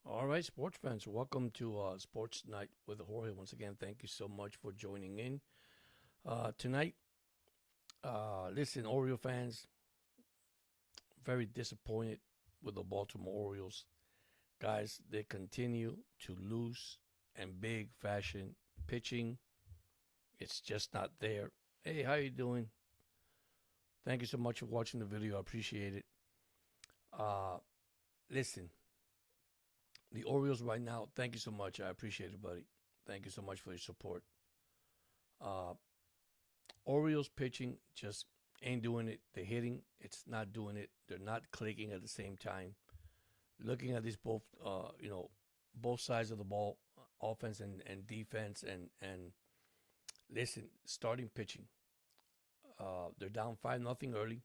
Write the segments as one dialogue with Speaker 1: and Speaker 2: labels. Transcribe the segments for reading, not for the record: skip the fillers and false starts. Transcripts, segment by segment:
Speaker 1: All right, sports fans, welcome to Sports Night with Jorge. Once again, thank you so much for joining in tonight. Listen, Oriole fans, very disappointed with the Baltimore Orioles. Guys, they continue to lose in big fashion. Pitching, it's just not there. Hey, how you doing? Thank you so much for watching the video. I appreciate it. Uh, Listen, the Orioles right now, thank you so much. I appreciate it, buddy. Thank you so much for your support. Uh, Orioles pitching just ain't doing it. The hitting, it's not doing it. They're not clicking at the same time. Looking at these both sides of the ball, offense and defense, and listen, starting pitching. They're down 5-0 early.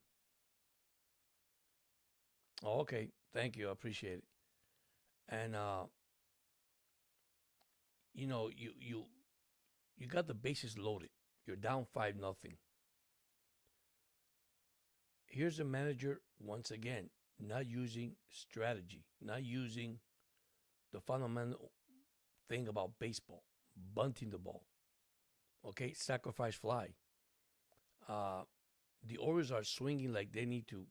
Speaker 1: Oh, okay, thank you, I appreciate it. And you got the bases loaded. You're down 5-0. Here's a manager once again not using strategy, not using the fundamental thing about baseball, bunting the ball. Okay, sacrifice fly. Uh, the Orioles are swinging like they need to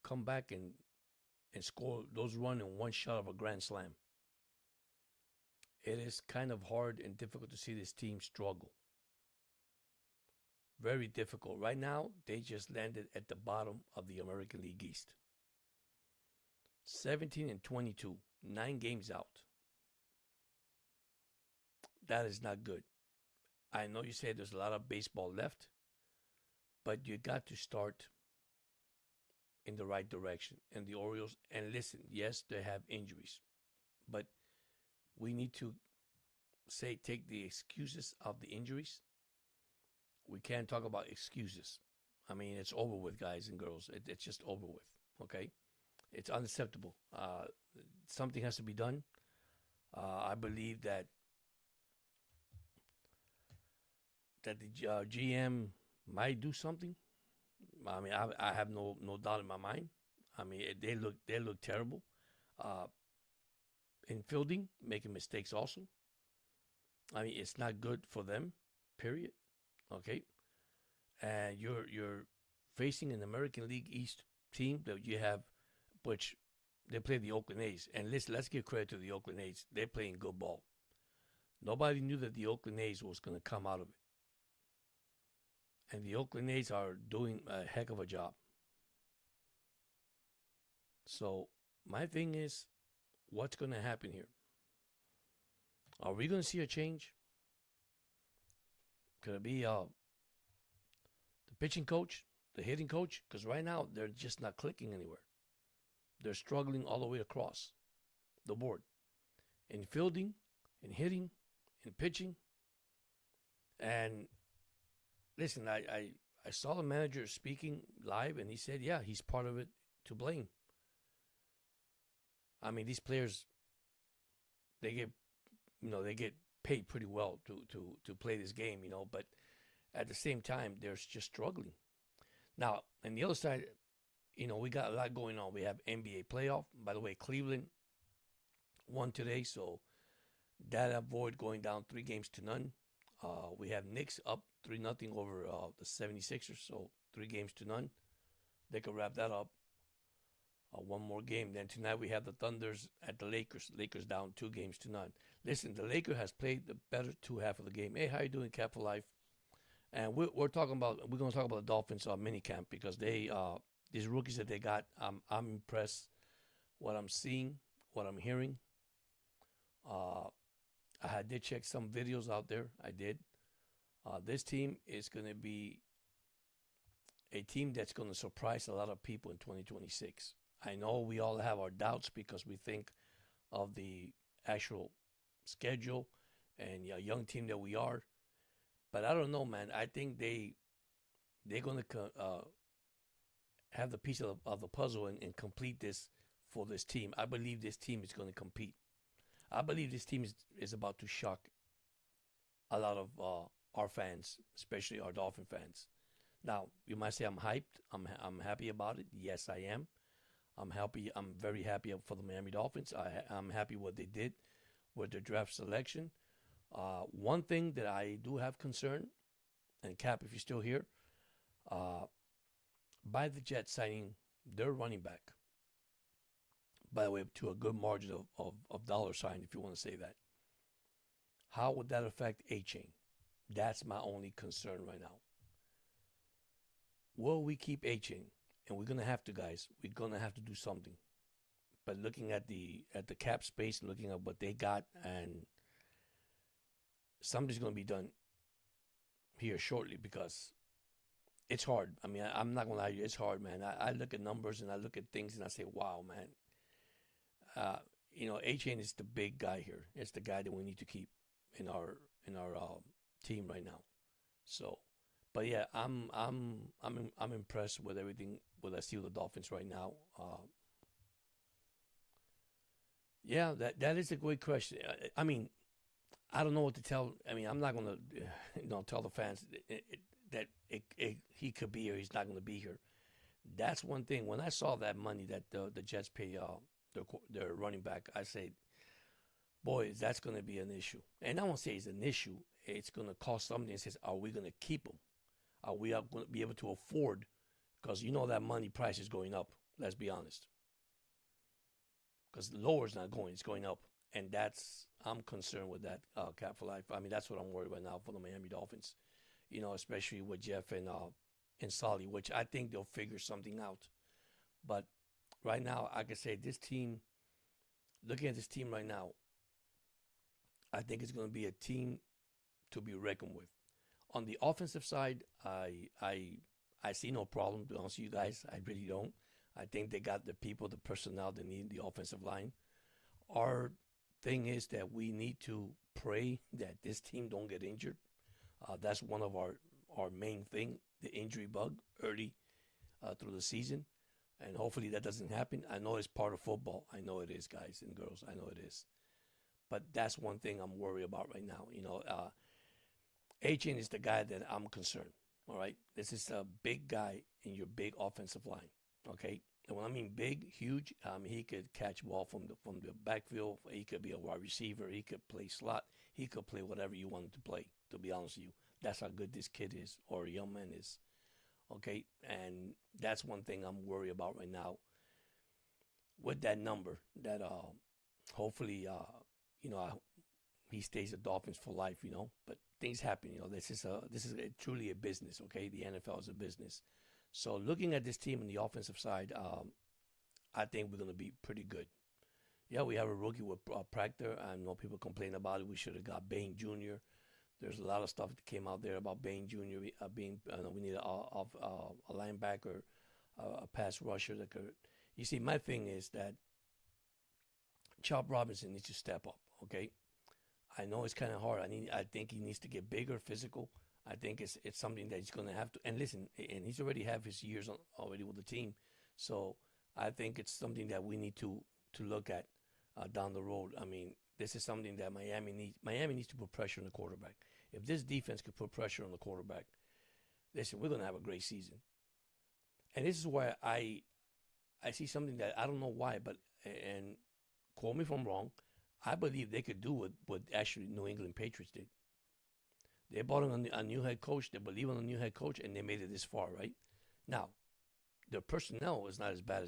Speaker 1: come back and score those runs in one shot of a grand slam. It is kind of hard and difficult to see this team struggle. Very difficult. Right now, they just landed at the bottom of the American League East. 17-22, 9 games out. That is not good. I know you say there's a lot of baseball left, but you got to start in the right direction. And the Orioles, and listen, yes, they have injuries, but we need to take the excuses of the injuries. We can't talk about excuses. I mean, it's over with, guys and girls. It's just over with. Okay, it's unacceptable. Something has to be done. I believe that the GM might do something. I mean, I have no doubt in my mind. I mean, they look terrible. Uh, in fielding, making mistakes also. I mean, it's not good for them. Period. Okay, and you're facing an American League East team that you have, which they play the Oakland A's. And listen, let's give credit to the Oakland A's. They're playing good ball. Nobody knew that the Oakland A's was going to come out of it. And the Oakland A's are doing a heck of a job. So my thing is, what's going to happen here? Are we going to see a change? Could it be the pitching coach, the hitting coach? Because right now they're just not clicking anywhere. They're struggling all the way across the board in fielding, in hitting, in pitching. And listen, I saw the manager speaking live, and he said, yeah, he's part of it to blame. I mean, these players, they get paid pretty well to play this game, but at the same time, they're just struggling. Now, on the other side, we got a lot going on. We have NBA playoff. By the way, Cleveland won today, so that avoid going down 3 games to none. We have Knicks up 3-0 over the 76ers, so 3 games to none. They could wrap that up. One more game. Then tonight we have the Thunders at the Lakers. Lakers down 2 games to none. Listen, the Lakers has played the better two half of the game. Hey, how you doing, Cap for Life? And we're going to talk about the Dolphins mini camp because they these rookies that they got. I'm impressed. What I'm seeing, what I'm hearing. I did check some videos out there. I did. This team is going to be a team that's going to surprise a lot of people in 2026. I know we all have our doubts because we think of the actual schedule and young team that we are. But I don't know, man. I think they're going to have the piece of the puzzle and complete this for this team. I believe this team is going to compete. I believe this team is about to shock a lot of our fans, especially our Dolphin fans. Now, you might say I'm hyped. I'm happy about it. Yes, I am. I'm happy. I'm very happy for the Miami Dolphins. I'm happy what they did with their draft selection. One thing that I do have concern, and Cap, if you're still here, uh, by the Jets signing their running back, by the way, to a good margin of dollar sign, if you want to say that. How would that affect A Chain? That's my only concern right now. Will we keep A Chain? And we're gonna have to, guys. We're gonna have to do something. But looking at the cap space, looking at what they got, and something's gonna be done here shortly because it's hard. I mean, I'm not gonna lie to you, it's hard, man. I look at numbers and I look at things and I say, wow, man. A Chain is the big guy here. It's the guy that we need to keep in our team right now. So, but yeah, I'm impressed with everything what I see with the Dolphins right now. Yeah, that is a great question. I mean, I don't know what to tell. I mean, I'm not gonna tell the fans that he could be here. He's not gonna be here. That's one thing. When I saw that money that the Jets pay their running back, I said, boy, that's going to be an issue. And I won't say it's an issue. It's going to cost something. It says, are we going to keep them? Are we going to be able to afford? Because you know that money price is going up. Let's be honest. Because the lower is not going. It's going up. And I'm concerned with that, cap for life. I mean, that's what I'm worried about now for the Miami Dolphins. Especially with Jeff and Solly, which I think they'll figure something out. But right now, like I say, this team, looking at this team right now, I think it's going to be a team to be reckoned with. On the offensive side, I see no problem, to be honest with you guys. I really don't. I think they got the people, the personnel they need in the offensive line. Our thing is that we need to pray that this team don't get injured. That's one of our main thing, the injury bug early through the season. And hopefully that doesn't happen. I know it's part of football. I know it is, guys and girls. I know it is. But that's one thing I'm worried about right now. A-Chain is the guy that I'm concerned. All right, this is a big guy in your big offensive line. Okay, and when I mean big, huge, he could catch ball from the backfield. He could be a wide receiver. He could play slot. He could play whatever you want him to play. To be honest with you, that's how good this kid is or young man is. Okay, and that's one thing I'm worried about right now. With that number, that hopefully he stays at Dolphins for life, But things happen, This is truly a business, okay? The NFL is a business. So looking at this team on the offensive side, I think we're going to be pretty good. Yeah, we have a rookie with Proctor. I know people complain about it. We should have got Bain Jr. There's a lot of stuff that came out there about Bain Jr. We need a linebacker, a pass rusher that could. You see, my thing is that Chop Robinson needs to step up. Okay, I know it's kind of hard. I think he needs to get bigger, physical. I think it's something that he's going to have to. And listen, and he's already have his years already with the team, so I think it's something that we need to look at down the road. I mean, this is something that Miami needs. Miami needs to put pressure on the quarterback. If this defense could put pressure on the quarterback, listen, we're going to have a great season. And this is why I see something that I don't know why, but and quote me if I'm wrong. I believe they could do what actually New England Patriots did. They brought in a new head coach. They believe in a new head coach, and they made it this far, right? Now, their personnel is not as bad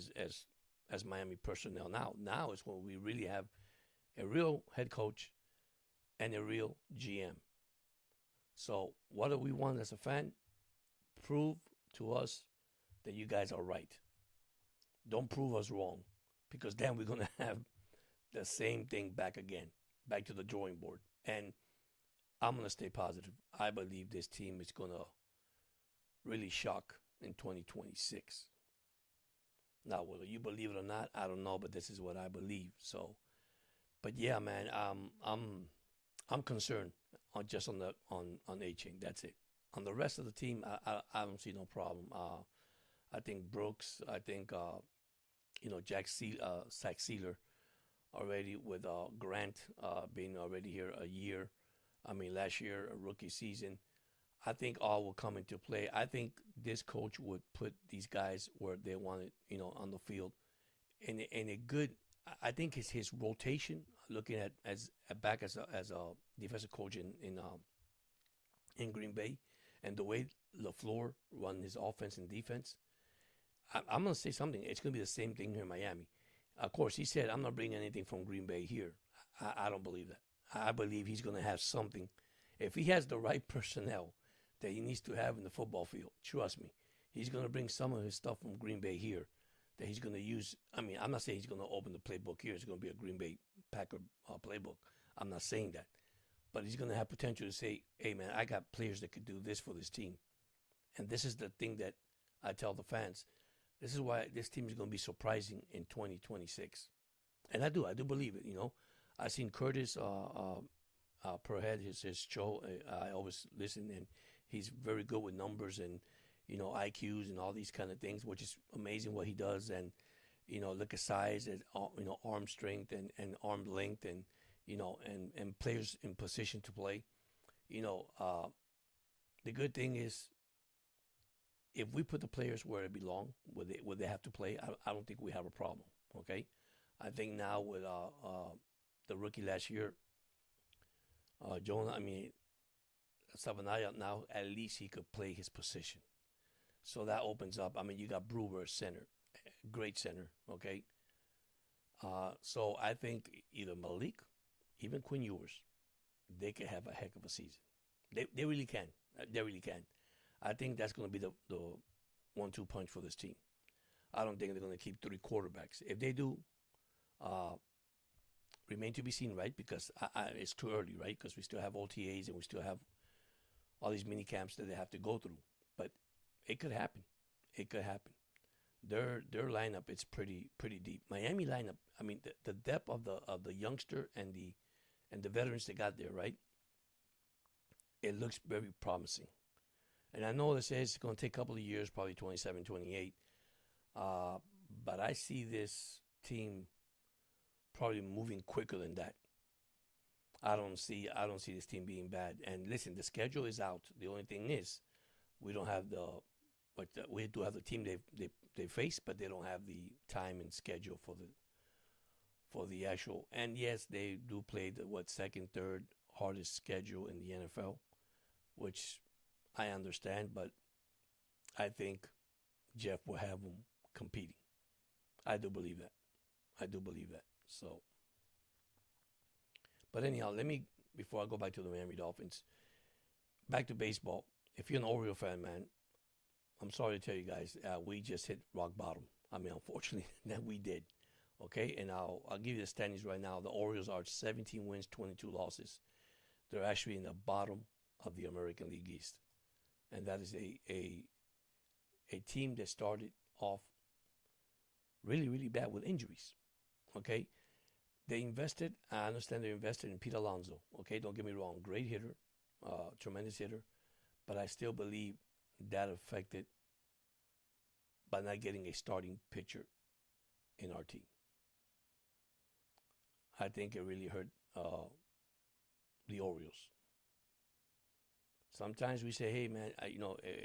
Speaker 1: as Miami personnel now. Now is when we really have a real head coach and a real GM. So what do we want as a fan? Prove to us that you guys are right. Don't prove us wrong, because then we're going to have the same thing back again, back to the drawing board. And I'm going to stay positive. I believe this team is going to really shock in 2026. Now, whether you believe it or not, I don't know, but this is what I believe. So, but yeah, man, I'm concerned on A-Chain. That's it. On the rest of the team, I don't see no problem. I think Brooks. I think Zach Sealer already with Grant being already here a year. I mean, last year, a rookie season. I think all will come into play. I think this coach would put these guys where they wanted, on the field and a good. I think his rotation, looking at as back as a defensive coach in Green Bay, and the way LaFleur run his offense and defense. I'm gonna say something. It's gonna be the same thing here in Miami. Of course, he said I'm not bringing anything from Green Bay here. I don't believe that. I believe he's gonna have something. If he has the right personnel that he needs to have in the football field, trust me, he's gonna bring some of his stuff from Green Bay here that he's gonna use. I mean, I'm not saying he's gonna open the playbook here. It's gonna be a Green Bay Packer playbook. I'm not saying that, but he's gonna have potential to say, "Hey, man, I got players that could do this for this team," and this is the thing that I tell the fans. This is why this team is going to be surprising in 2026, and I do believe it. I've seen Curtis per head his show. I always listen, and he's very good with numbers and IQs and all these kind of things, which is amazing what he does. And look at size and arm strength and arm length and and players in position to play. The good thing is, if we put the players where they belong, where they have to play, I don't think we have a problem. Okay, I think now with the rookie last year, Jonah, I mean Savanaya, now at least he could play his position, so that opens up. I mean, you got Brewer center, great center. Okay, so I think either Malik, even Quinn Ewers, they could have a heck of a season. They really can. They really can. I think that's going to be the 1-2 punch for this team. I don't think they're going to keep 3 quarterbacks. If they do, remain to be seen, right? Because it's too early, right? Because we still have OTAs and we still have all these mini camps that they have to go through. But it could happen. It could happen. Their lineup, it's pretty deep. Miami lineup, I mean, the depth of the youngster and the veterans they got there, right? It looks very promising. And I know they say it's going to take a couple of years, probably 27, 28. But I see this team probably moving quicker than that. I don't see this team being bad. And listen, the schedule is out. The only thing is, we don't have we do have the team they face, but they don't have the time and schedule for the actual. And yes, they do play the second, third hardest schedule in the NFL, which I understand, but I think Jeff will have them competing. I do believe that. So, but anyhow, before I go back to the Miami Dolphins, back to baseball. If you're an Oriole fan, man, I'm sorry to tell you guys, we just hit rock bottom. I mean, unfortunately, that we did. Okay, and I'll give you the standings right now. The Orioles are 17 wins, 22 losses. They're actually in the bottom of the American League East. And that is a team that started off really, really bad with injuries. Okay? I understand they invested in Pete Alonso. Okay, don't get me wrong, great hitter, tremendous hitter. But I still believe that affected by not getting a starting pitcher in our team. I think it really hurt the Orioles. Sometimes we say, hey, man,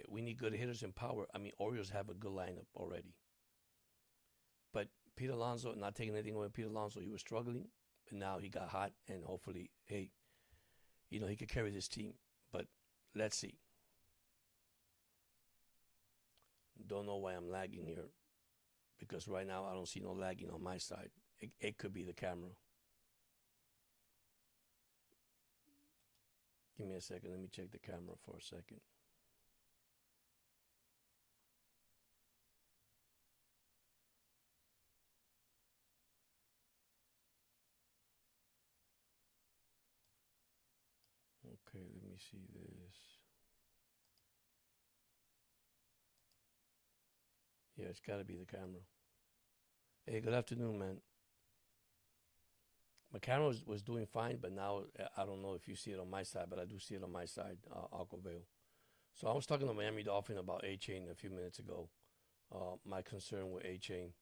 Speaker 1: we need good hitters and power. I mean, Orioles have a good lineup already. But Pete Alonso, not taking anything away from Pete Alonso, he was struggling, but now he got hot, and hopefully, hey, he could carry this team. But let's see. Don't know why I'm lagging here, because right now I don't see no lagging on my side. It could be the camera. Give me a second. Let me check the camera for a second. Okay, let me see this. Yeah, it's got to be the camera. Hey, good afternoon, man. My camera was doing fine, but now I don't know if you see it on my side, but I do see it on my side, Aquavale. So I was talking to Miami Dolphin about A-Chain a few minutes ago. My concern with A-Chain,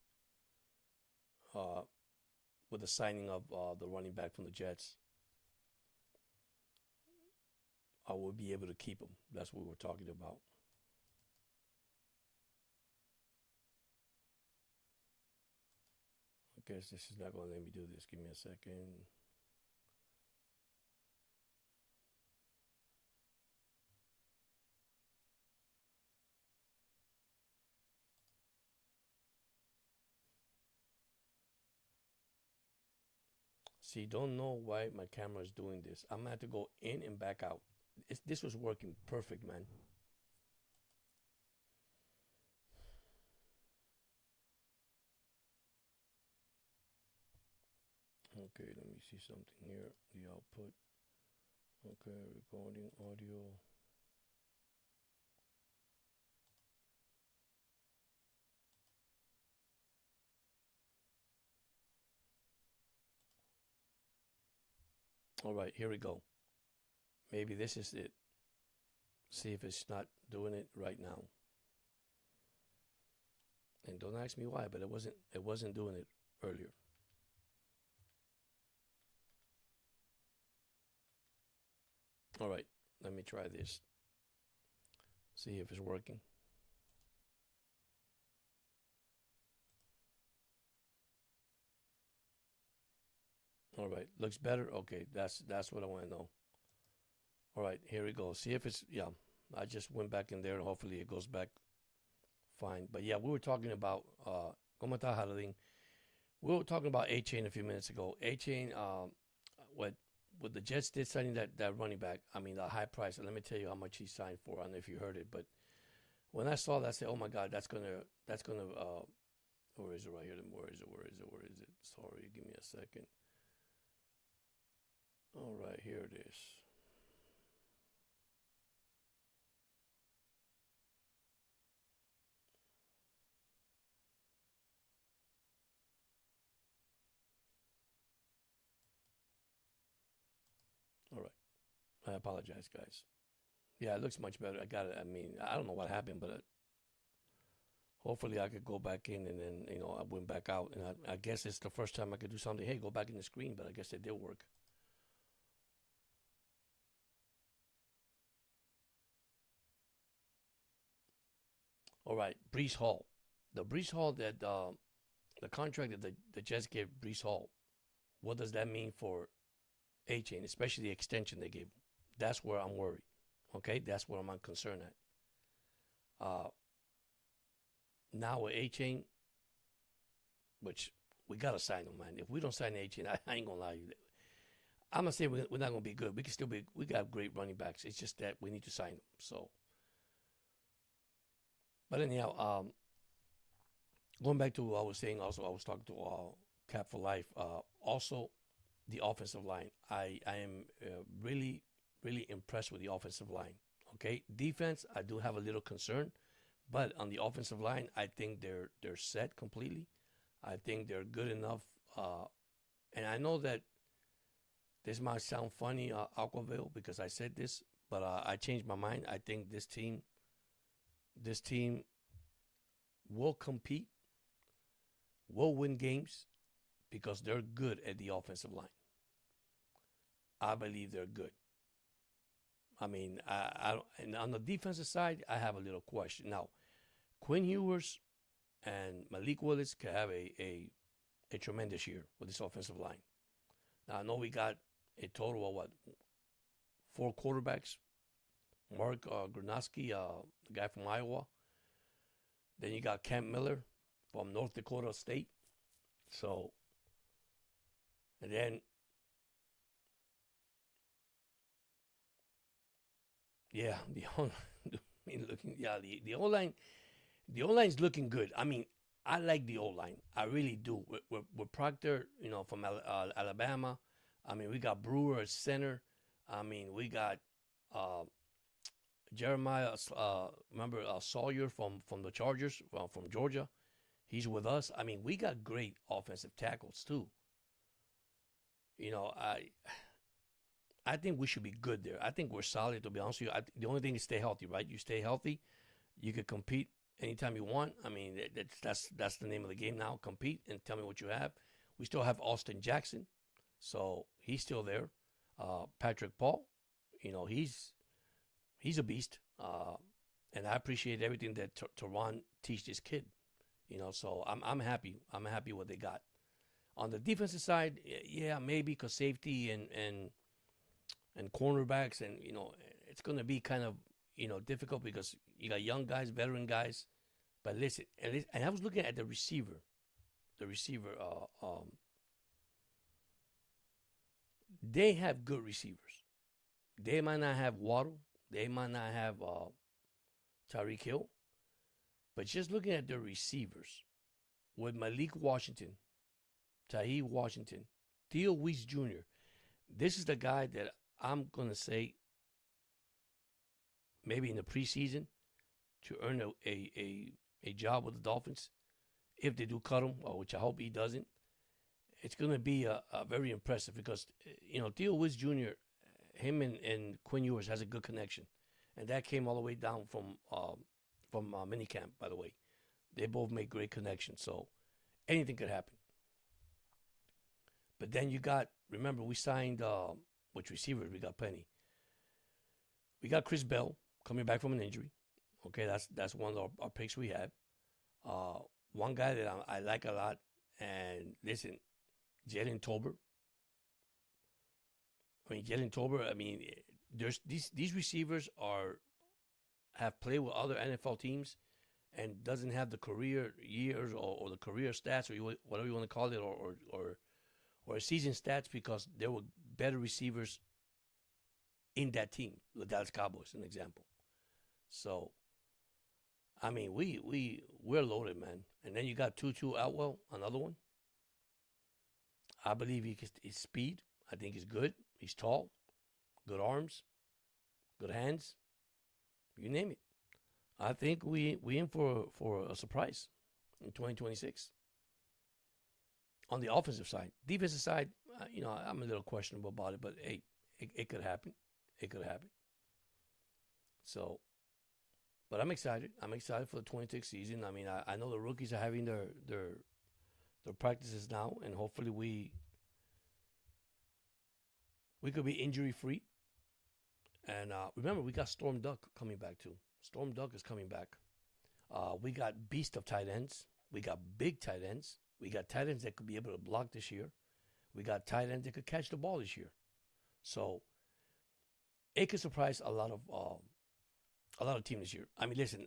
Speaker 1: with the signing of the running back from the Jets, I would be able to keep him. That's what we were talking about. guess this is not going to let me do this. Give me a second. See, don't know why my camera is doing this. I'm going to have to go in and back out. This was working perfect, man. Okay, let me see something here. The output. Okay, recording audio. All right, here we go. Maybe this is it. See if it's not doing it right now. And don't ask me why, but it wasn't doing it earlier. All right, let me try this. See if it's working. All right, looks better. Okay, that's what I want to know. All right, here we go. See if it's yeah. I just went back in there and hopefully it goes back fine. But yeah, we were talking about ¿Cómo está, Haladin? We were talking about A-Chain a few minutes ago. A-Chain, what the Jets did signing that running back. I mean, the high price. And let me tell you how much he signed for. I don't know if you heard it, but when I saw that, I said, "Oh my God, that's gonna." Where is it right here? Where is it? Sorry, give me a second. All right, here it is. All right. I apologize, guys. Yeah, it looks much better. I got it. I mean, I don't know what happened, but hopefully I could go back in and then, I went back out. And I guess it's the first time I could do something. Hey, go back in the screen, but I guess it did work. All right, Brees Hall. The Brees Hall that the contract that the Jets gave Brees Hall, what does that mean for A-Chain, especially the extension they gave him? That's where I'm worried. Okay, that's where I'm concerned at. Now with A-Chain, which we gotta sign him, man. If we don't sign A-Chain, I ain't gonna lie to you. I'm not saying we're not gonna be good. We can still be. We got great running backs. It's just that we need to sign them. So, but anyhow, going back to what I was saying. Also, I was talking to Cap for Life. Also, the offensive line. I am really impressed with the offensive line. Okay, defense, I do have a little concern, but on the offensive line, I think they're set completely. I think they're good enough. And I know that this might sound funny, Aquaville, because I said this, but I changed my mind. I think this team will compete, will win games because they're good at the offensive line. I believe they're good. I mean, and on the defensive side, I have a little question. Now, Quinn Ewers and Malik Willis could have a tremendous year with this offensive line. Now, I know we got a total of 4 quarterbacks. Mark Grunoski, the guy from Iowa. Then you got Kent Miller from North Dakota State. So, and then, yeah, the O line, the O line's looking good. I mean, I like the O line. I really do. With Proctor, from Alabama. I mean, we got Brewer at center. I mean, we got Jeremiah. Remember Sawyer from the Chargers from Georgia. He's with us. I mean, we got great offensive tackles too. I think we should be good there. I think we're solid, to be honest with you. The only thing is stay healthy, right? You stay healthy, you could compete anytime you want. I mean, that's the name of the game now. Compete and tell me what you have. We still have Austin Jackson, so he's still there. Patrick Paul, he's a beast, and I appreciate everything that Teron teach this kid. So I'm happy. I'm happy what they got. On the defensive side, yeah, maybe because safety and cornerbacks, and it's going to be kind of difficult because you got young guys, veteran guys. But listen, and I was looking at the receiver, the receiver. They have good receivers. They might not have Waddle. They might not have Tyreek Hill. But just looking at the receivers with Malik Washington, Tahi Washington, Theo Weiss Jr., this is the guy that I'm going to say maybe in the preseason to earn a job with the Dolphins. If they do cut him, which I hope he doesn't, it's going to be a very impressive because, Theo Weiss Jr., him and Quinn Ewers has a good connection. And that came all the way down from minicamp, by the way. They both make great connections, so anything could happen. But then remember, we signed, which receivers, we got plenty. We got Chris Bell coming back from an injury. Okay, that's one of our picks we have. One guy that I like a lot, and listen, Jalen Tolbert. Jalen Tolbert, there's these receivers have played with other NFL teams and doesn't have the career years or the career stats or whatever you want to call it or season stats because there were better receivers in that team, the Dallas Cowboys, an example. So, we're loaded, man. And then you got Tutu Atwell, another one. I believe his speed. I think he's good. He's tall, good arms, good hands. You name it. I think we in for a surprise in 2026. On the offensive side, defensive side, I'm a little questionable about it, but hey, it could happen. It could happen. So, but I'm excited. I'm excited for the 26 season. I know the rookies are having their practices now, and hopefully we could be injury free. And remember, we got Storm Duck coming back too. Storm Duck is coming back. We got beast of tight ends. We got big tight ends. We got tight ends that could be able to block this year. We got tight ends that could catch the ball this year. So it could surprise a lot of teams this year. Listen,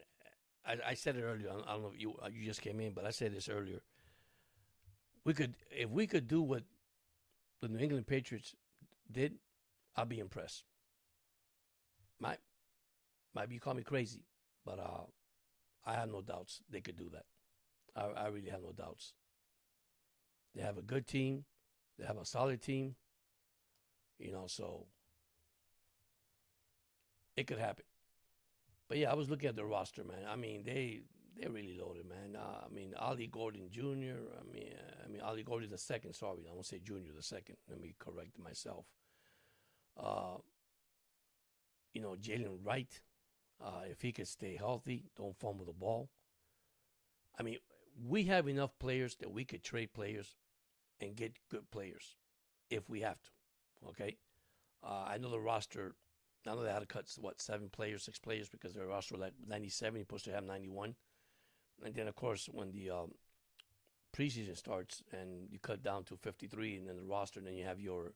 Speaker 1: I said it earlier. I don't know if you just came in, but I said this earlier. If we could do what the New England Patriots did, I'll be impressed. Might be call me crazy, but I have no doubts they could do that. I really have no doubts. They have a good team. They have a solid team. So it could happen. But yeah, I was looking at the roster, man. They're really loaded, man. Ollie Gordon Jr. Ollie Gordon the second. Sorry, I won't say Junior the second. Let me correct myself. Jalen Wright, if he could stay healthy, don't fumble the ball. We have enough players that we could trade players and get good players if we have to. Okay, I know the roster. I know they had to cut 7 players, 6 players because their roster was like 97. You're supposed to have 91, and then of course when the preseason starts and you cut down to 53, and then the roster, and then you have your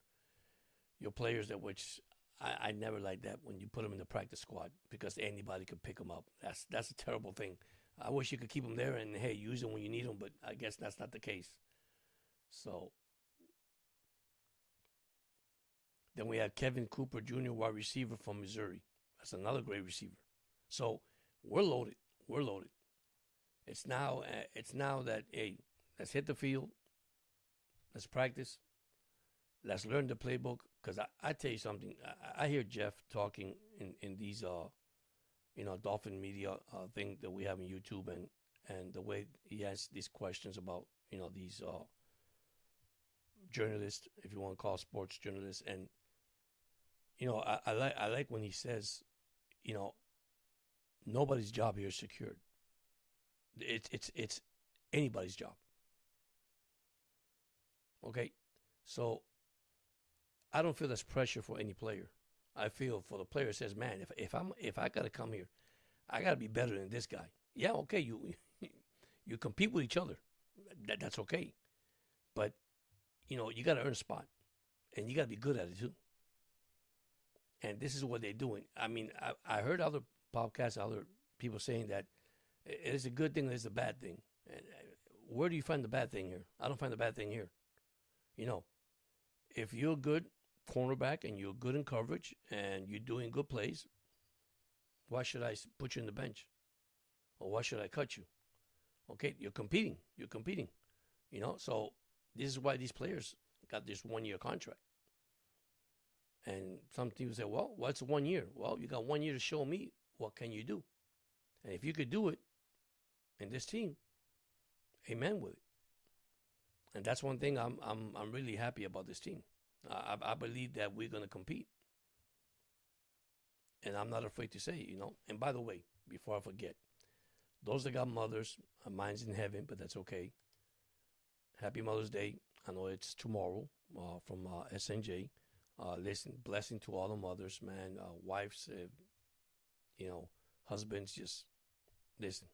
Speaker 1: players that which. I never like that when you put them in the practice squad because anybody could pick them up. That's a terrible thing. I wish you could keep them there and, hey, use them when you need them, but I guess that's not the case. So then we had Kevin Cooper Jr., wide receiver from Missouri. That's another great receiver. So we're loaded. We're loaded. It's now that, hey, let's hit the field. Let's practice. Let's learn the playbook. Because I tell you something, I hear Jeff talking in these, Dolphin media thing that we have on YouTube, and the way he asks these questions about, these journalists, if you want to call sports journalists, and I like when he says, nobody's job here is secured. It's anybody's job. Okay, so. I don't feel there's pressure for any player. I feel for the player that says, man, if I gotta come here, I gotta be better than this guy. Yeah, okay, you compete with each other. That's okay. But you got to earn a spot, and you got to be good at it too. And this is what they're doing. I mean, I heard other podcasts, other people saying that it is a good thing, it's a bad thing. And where do you find the bad thing here? I don't find the bad thing here. If you're a good cornerback and you're good in coverage and you're doing good plays, why should I put you in the bench? Or why should I cut you? Okay, you're competing. So this is why these players got this 1-year contract. And some people say, well, what's 1 year? Well, you got 1 year to show me what can you do. And if you could do it in this team, amen with it. And that's one thing I'm really happy about this team. I believe that we're going to compete. And I'm not afraid to say it, And by the way, before I forget, those that got mothers, mine's in heaven, but that's okay. Happy Mother's Day. I know it's tomorrow from SNJ. Listen, blessing to all the mothers, man. Wives, husbands, just listen.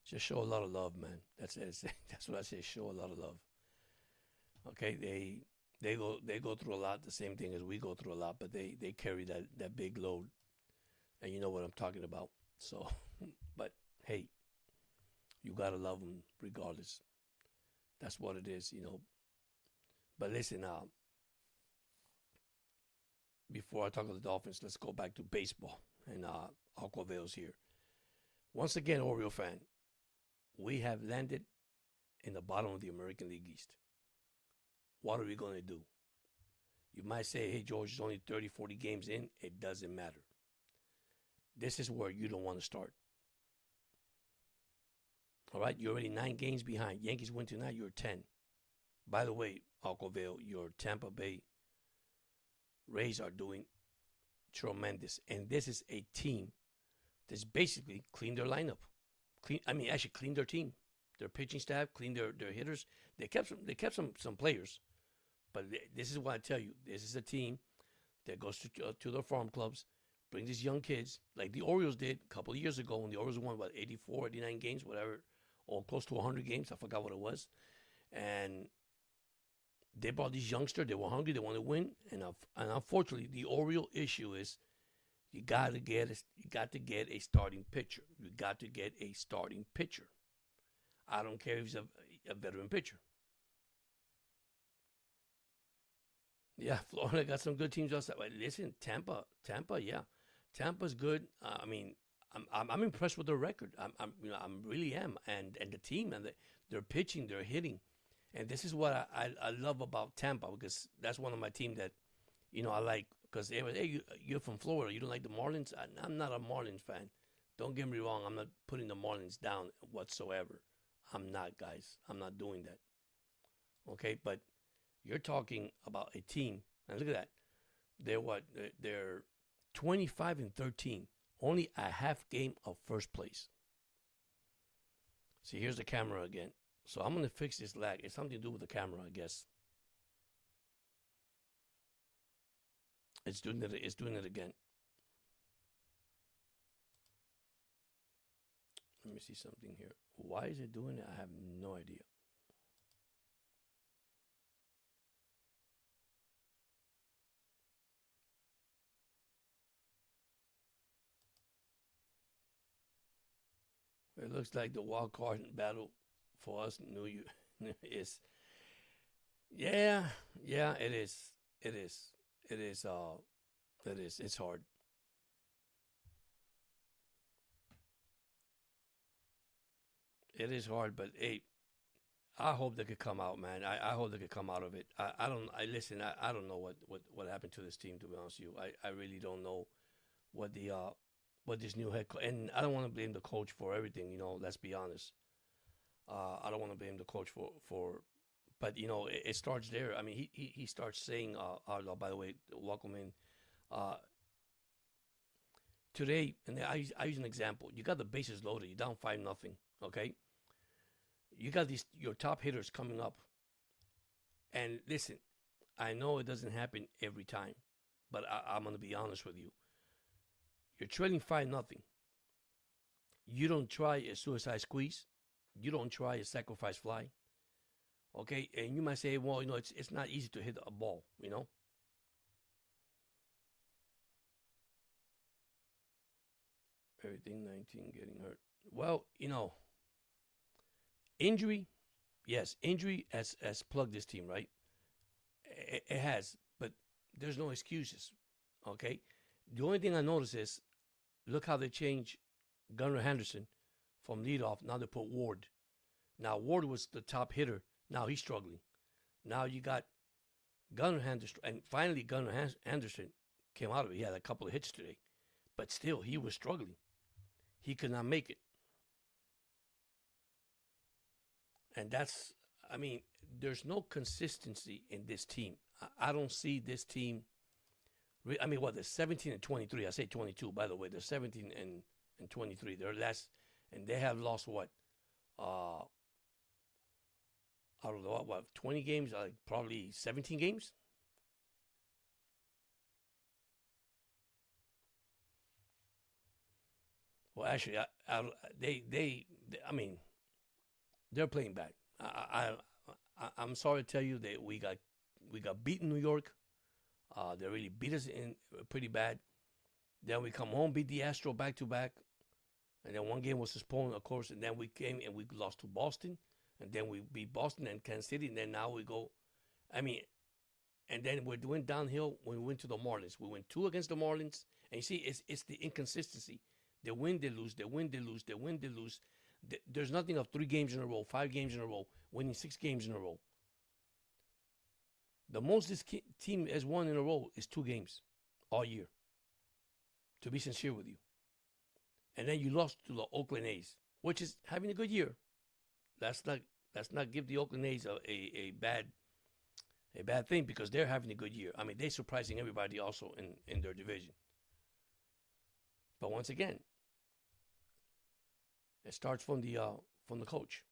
Speaker 1: Just show a lot of love, man. That's it. That's what I say. Show a lot of love. Okay, they go through a lot, the same thing as we go through a lot, but they carry that big load, and you know what I'm talking about. So, but hey, you gotta love them regardless. That's what it is, But listen, before I talk about the Dolphins, let's go back to baseball. And Aquaveil's here. Once again, Oriole fan, we have landed in the bottom of the American League East. What are we going to do? You might say, hey, George, it's only 30, 40 games in. It doesn't matter. This is where you don't want to start. All right? You're already 9 games behind. Yankees win tonight. You're 10. By the way, Aquaveil, your Tampa Bay Rays are doing tremendous. And this is a team that's basically cleaned their lineup. Actually cleaned their team. Their pitching staff, cleaned their hitters. They kept some players. But this is what I tell you. This is a team that goes to their farm clubs, brings these young kids, like the Orioles did a couple of years ago when the Orioles won, 84, 89 games, whatever, or close to 100 games. I forgot what it was. And they brought these youngsters. They were hungry. They wanted to win. And unfortunately, the Oriole issue is you got to get a starting pitcher. You got to get a starting pitcher. I don't care if he's a veteran pitcher. Yeah, Florida got some good teams outside. Listen, Tampa, yeah, Tampa's good. I'm impressed with their record. I'm really am, and the team and their pitching, their hitting, and this is what I love about Tampa, because that's one of my teams that, I like, because they were, hey, you're from Florida, you don't like the Marlins? I'm not a Marlins fan. Don't get me wrong. I'm not putting the Marlins down whatsoever. I'm not, guys. I'm not doing that. Okay, but you're talking about a team, and look at that. They're 25-13, only a half game of first place. See, here's the camera again. So I'm gonna fix this lag. It's something to do with the camera, I guess. It's doing it again. Let me see something here. Why is it doing it? I have no idea. It looks like the wild card battle for us New Year is. Yeah, it is. It is. It's hard. It is hard, but hey, I hope they could come out, man. I hope they could come out of it. I don't know what happened to this team, to be honest with you. I really don't know what this new head coach, and I don't want to blame the coach for everything, let's be honest. I don't want to blame the coach for but it starts there. I mean, he starts saying, by the way, welcome in. Today, and I use an example. You got the bases loaded. You're down 5-0. Okay, you got your top hitters coming up. And listen, I know it doesn't happen every time, but I'm gonna be honest with you. You're trailing 5-0. You don't try a suicide squeeze. You don't try a sacrifice fly. Okay, and you might say, well, it's not easy to hit a ball. Everything 19 getting hurt. Well, injury, yes, injury has plugged this team, right? It has, but there's no excuses. Okay, the only thing I notice is look how they change Gunnar Henderson from leadoff. Now they put Ward. Now Ward was the top hitter. Now he's struggling. Now you got Gunnar Henderson, and finally Gunnar Henderson came out of it. He had a couple of hits today, but still he was struggling. He could not make it, and I mean, there's no consistency in this team. I don't see this team. I mean, what, they're 17 and 23. I say 22, by the way. They're 17 and 23. They're last, and they have lost what? I don't know, what, 20 games? Like probably 17 games? Well, actually, I mean, they're playing bad. I'm sorry to tell you that we got beat in New York. They really beat us in pretty bad. Then we come home, beat the Astro back to back, and then one game was postponed, of course. And then we came and we lost to Boston, and then we beat Boston and Kansas City, and then now we go. I mean, and then we're doing downhill when we went to the Marlins. We went two against the Marlins, and you see, it's the inconsistency. They win, they lose. They win, they lose. They win, they lose. There's nothing of 3 games in a row, 5 games in a row, winning 6 games in a row. The most this team has won in a row is 2 games all year, to be sincere with you. And then you lost to the Oakland A's, which is having a good year. Let's not give the Oakland A's a bad thing, because they're having a good year. I mean, they're surprising everybody also in their division. But once again, it starts from the coach.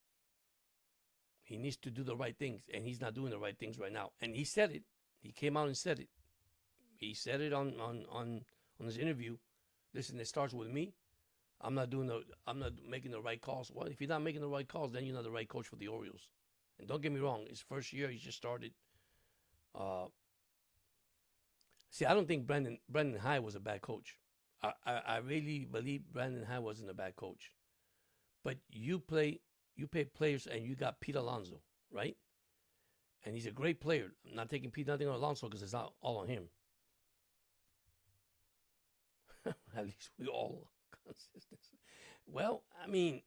Speaker 1: He needs to do the right things, and he's not doing the right things right now. And he said it. He came out and said it. He said it on his interview. Listen, it starts with me. I'm not making the right calls. Well, if you're not making the right calls, then you're not the right coach for the Orioles. And don't get me wrong, his first year, he just started. See, I don't think Brandon High was a bad coach. I really believe Brandon High wasn't a bad coach. But you pay players, and you got Pete Alonso, right? And he's a great player. I'm not taking nothing on Alonso, because it's not all on him. At least we all consistency. Well, I mean,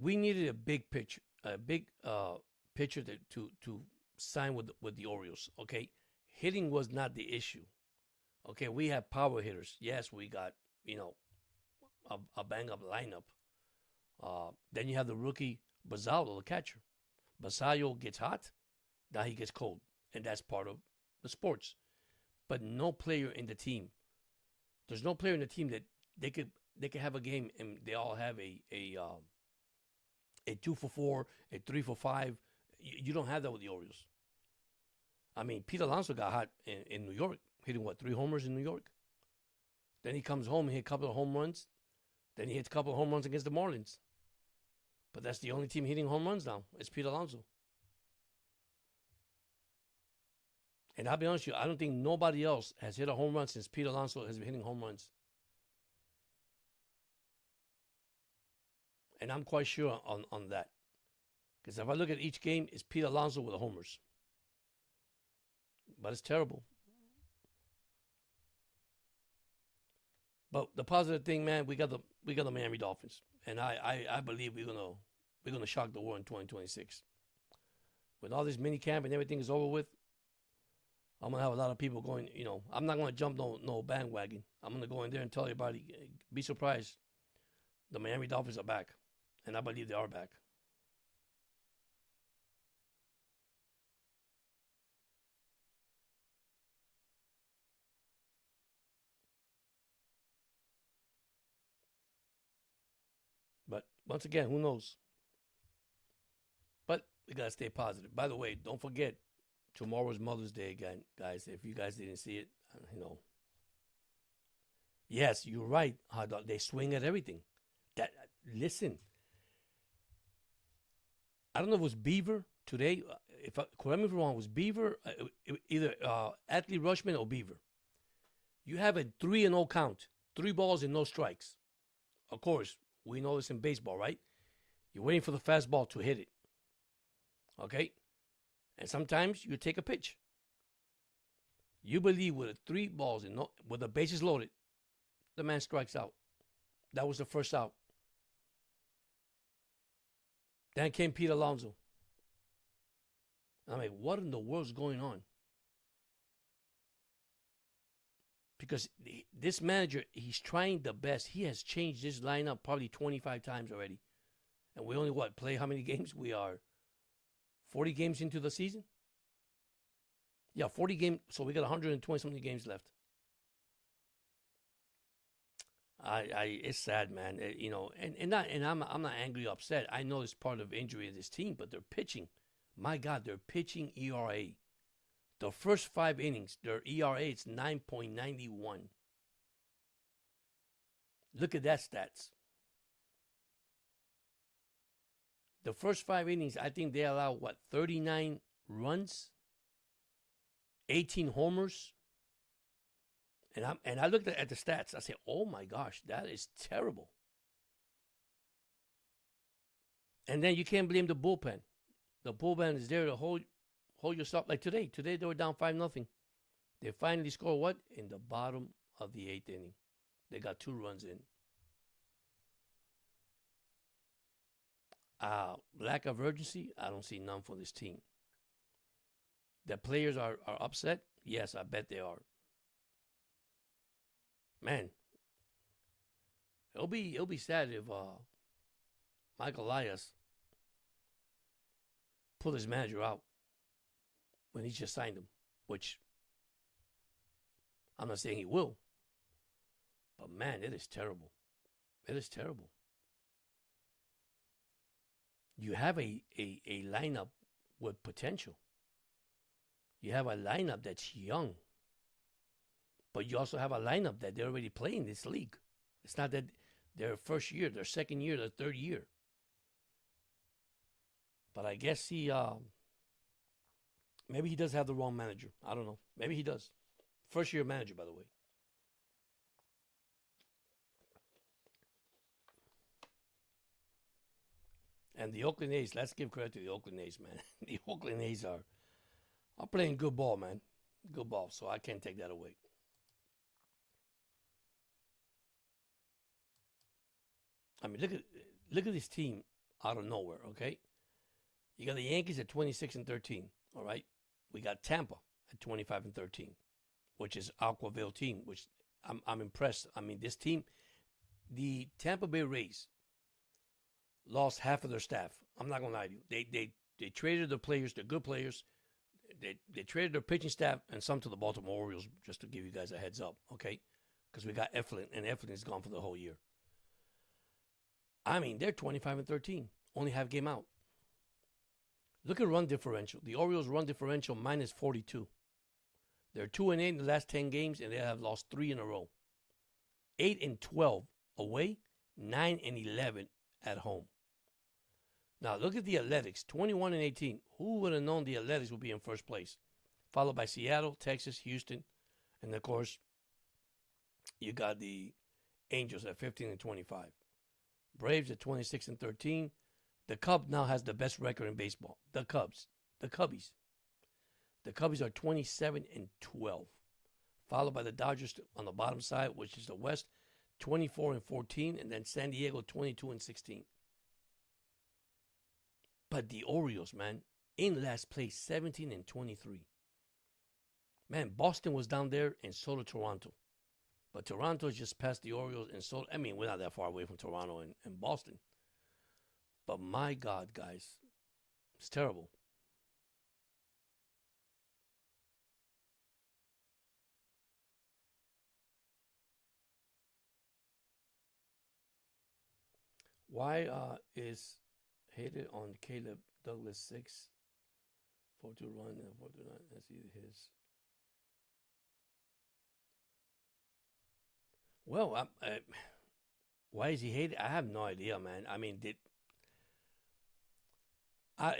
Speaker 1: we needed a big pitcher to sign with the Orioles. Okay, hitting was not the issue. Okay, we have power hitters. Yes, we got a bang up lineup. Then you have the rookie Basallo, the catcher. Basallo gets hot, now he gets cold, and that's part of the sports. But no player in the team. There's no player in the team that they could have a game and they all have a 2 for 4, a 3 for 5. You don't have that with the Orioles. I mean, Pete Alonso got hot in New York, hitting 3 homers in New York. Then he comes home and hit a couple of home runs. Then he hits a couple of home runs against the Marlins. But that's the only team hitting home runs now. It's Pete Alonso. And I'll be honest with you, I don't think nobody else has hit a home run since Pete Alonso has been hitting home runs. And I'm quite sure on that. Because if I look at each game, it's Pete Alonso with the homers. But it's terrible. But the positive thing, man, we got the Miami Dolphins. And I believe we're gonna shock the world in 2026. When all this mini camp and everything is over with, I'm gonna have a lot of people going. I'm not gonna jump no bandwagon. I'm gonna go in there and tell everybody, be surprised. The Miami Dolphins are back, and I believe they are back. But once again, who knows? But we gotta stay positive. By the way, don't forget, tomorrow's Mother's Day again, guys. If you guys didn't see it, Yes, you're right. They swing at everything. Listen, I don't know if it was Beaver today. If correct me if I'm wrong, it was Beaver, either Athlete Rushman or Beaver. You have a 3-0 count, 3 balls and no strikes. Of course, we know this in baseball, right? You're waiting for the fastball to hit it. Okay? And sometimes you take a pitch. You believe with 3 balls and no, with the bases loaded, the man strikes out. That was the first out. Then came Pete Alonso. I'm like, what in the world's going on? Because this manager, he's trying the best. He has changed his lineup probably 25 times already. And we only, play how many games? We are 40 games into the season? Yeah, 40 games. So we got 120 something games left. It's sad, man. I'm not angry or upset. I know it's part of injury of this team, but they're pitching. My God, they're pitching ERA. The first 5 innings, their ERA is 9.91. Look at that stats. The first 5 innings, I think they allow 39 runs, 18 homers. And I looked at the stats. I said, "Oh my gosh, that is terrible." And then you can't blame the bullpen. The bullpen is there to hold yourself. Like today. Today they were down 5-0. They finally scored what? In the bottom of the 8th inning. They got 2 runs in. Lack of urgency, I don't see none for this team. The players are upset? Yes, I bet they are. Man, it'll be sad if Mike Elias pull his manager out when he just signed him, which I'm not saying he will. But man, it is terrible. It is terrible. You have a lineup with potential. You have a lineup that's young. But you also have a lineup that they're already playing this league. It's not that their first year, their second year, their third year. But I guess maybe he does have the wrong manager. I don't know. Maybe he does. First year manager, by the way. And the Oakland A's, let's give credit to the Oakland A's, man. The Oakland A's are playing good ball, man. Good ball. So I can't take that away. I mean, look at this team out of nowhere, okay? You got the Yankees at 26-13, all right? We got Tampa at 25-13, which is Aquaville team, which I'm impressed. I mean, this team, the Tampa Bay Rays lost half of their staff. I'm not gonna lie to you. They traded their players, they're good players. They traded their pitching staff and some to the Baltimore Orioles, just to give you guys a heads up, okay? Because we got Eflin, and Eflin is gone for the whole year. I mean, they're 25-13, only half game out. Look at run differential. The Orioles' run differential minus 42. They're 2-8 in the last 10 games, and they have lost 3 in a row. 8-12 away, 9-11 at home. Now look at the Athletics, 21-18. Who would have known the Athletics would be in first place? Followed by Seattle, Texas, Houston, and of course, you got the Angels at 15-25. Braves at 26-13. The Cubs now has the best record in baseball. The Cubbies. The Cubbies are 27-12. Followed by the Dodgers on the bottom side, which is the West, 24-14, and then San Diego 22-16. But the Orioles, man, in last place, 17-23. Man, Boston was down there, and so did Toronto. But Toronto just passed the Orioles, and so, I mean, we're not that far away from Toronto and Boston. But my God, guys, it's terrible. Why is hated on Caleb Douglas 6, 4-2 run and 4-2 9? Let's see his. Well, why is he hated? I have no idea, man. I mean,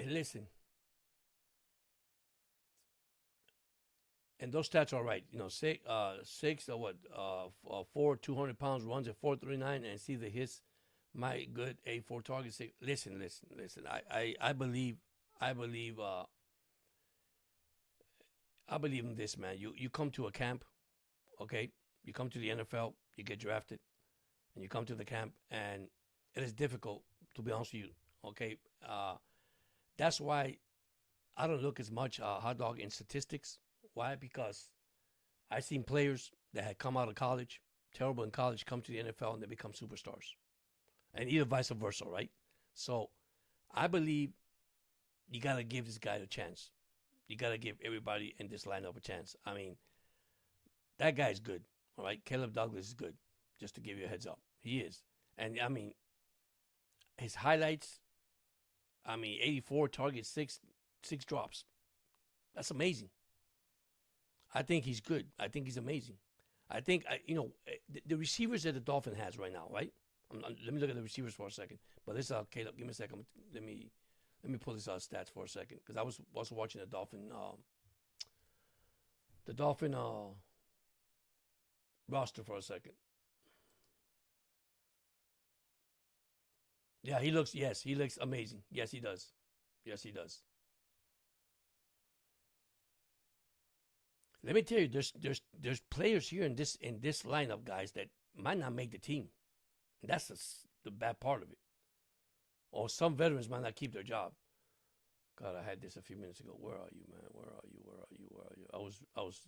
Speaker 1: Listen, and those stats are right. You know, six or what, 200 pounds, runs at 4.39, and see the hits. My good 84 targets. Listen. I believe, I believe, I believe in this, man. You come to a camp, okay? You come to the NFL, you get drafted, and you come to the camp, and it is difficult, to be honest with you, okay? That's why I don't look as much hot dog in statistics. Why? Because I've seen players that had come out of college, terrible in college, come to the NFL and they become superstars, and either vice versa, right? So I believe you got to give this guy a chance. You got to give everybody in this lineup a chance. I mean, that guy's good, all right? Caleb Douglas is good, just to give you a heads up. He is. And, I mean, his highlights, 84 targets, six drops. That's amazing. I think he's good. I think he's amazing. I think, the receivers that the Dolphin has right now, right? Let me look at the receivers for a second. But this, Caleb, give me a second. Let me pull this stats for a second, because I was also watching the Dolphin roster for a second. Yeah, he looks amazing. Yes, he does. Let me tell you, there's players here in this lineup, guys, that might not make the team. And that's the bad part of it. Or some veterans might not keep their job. God, I had this a few minutes ago. Where are you, man? Where are you? I was.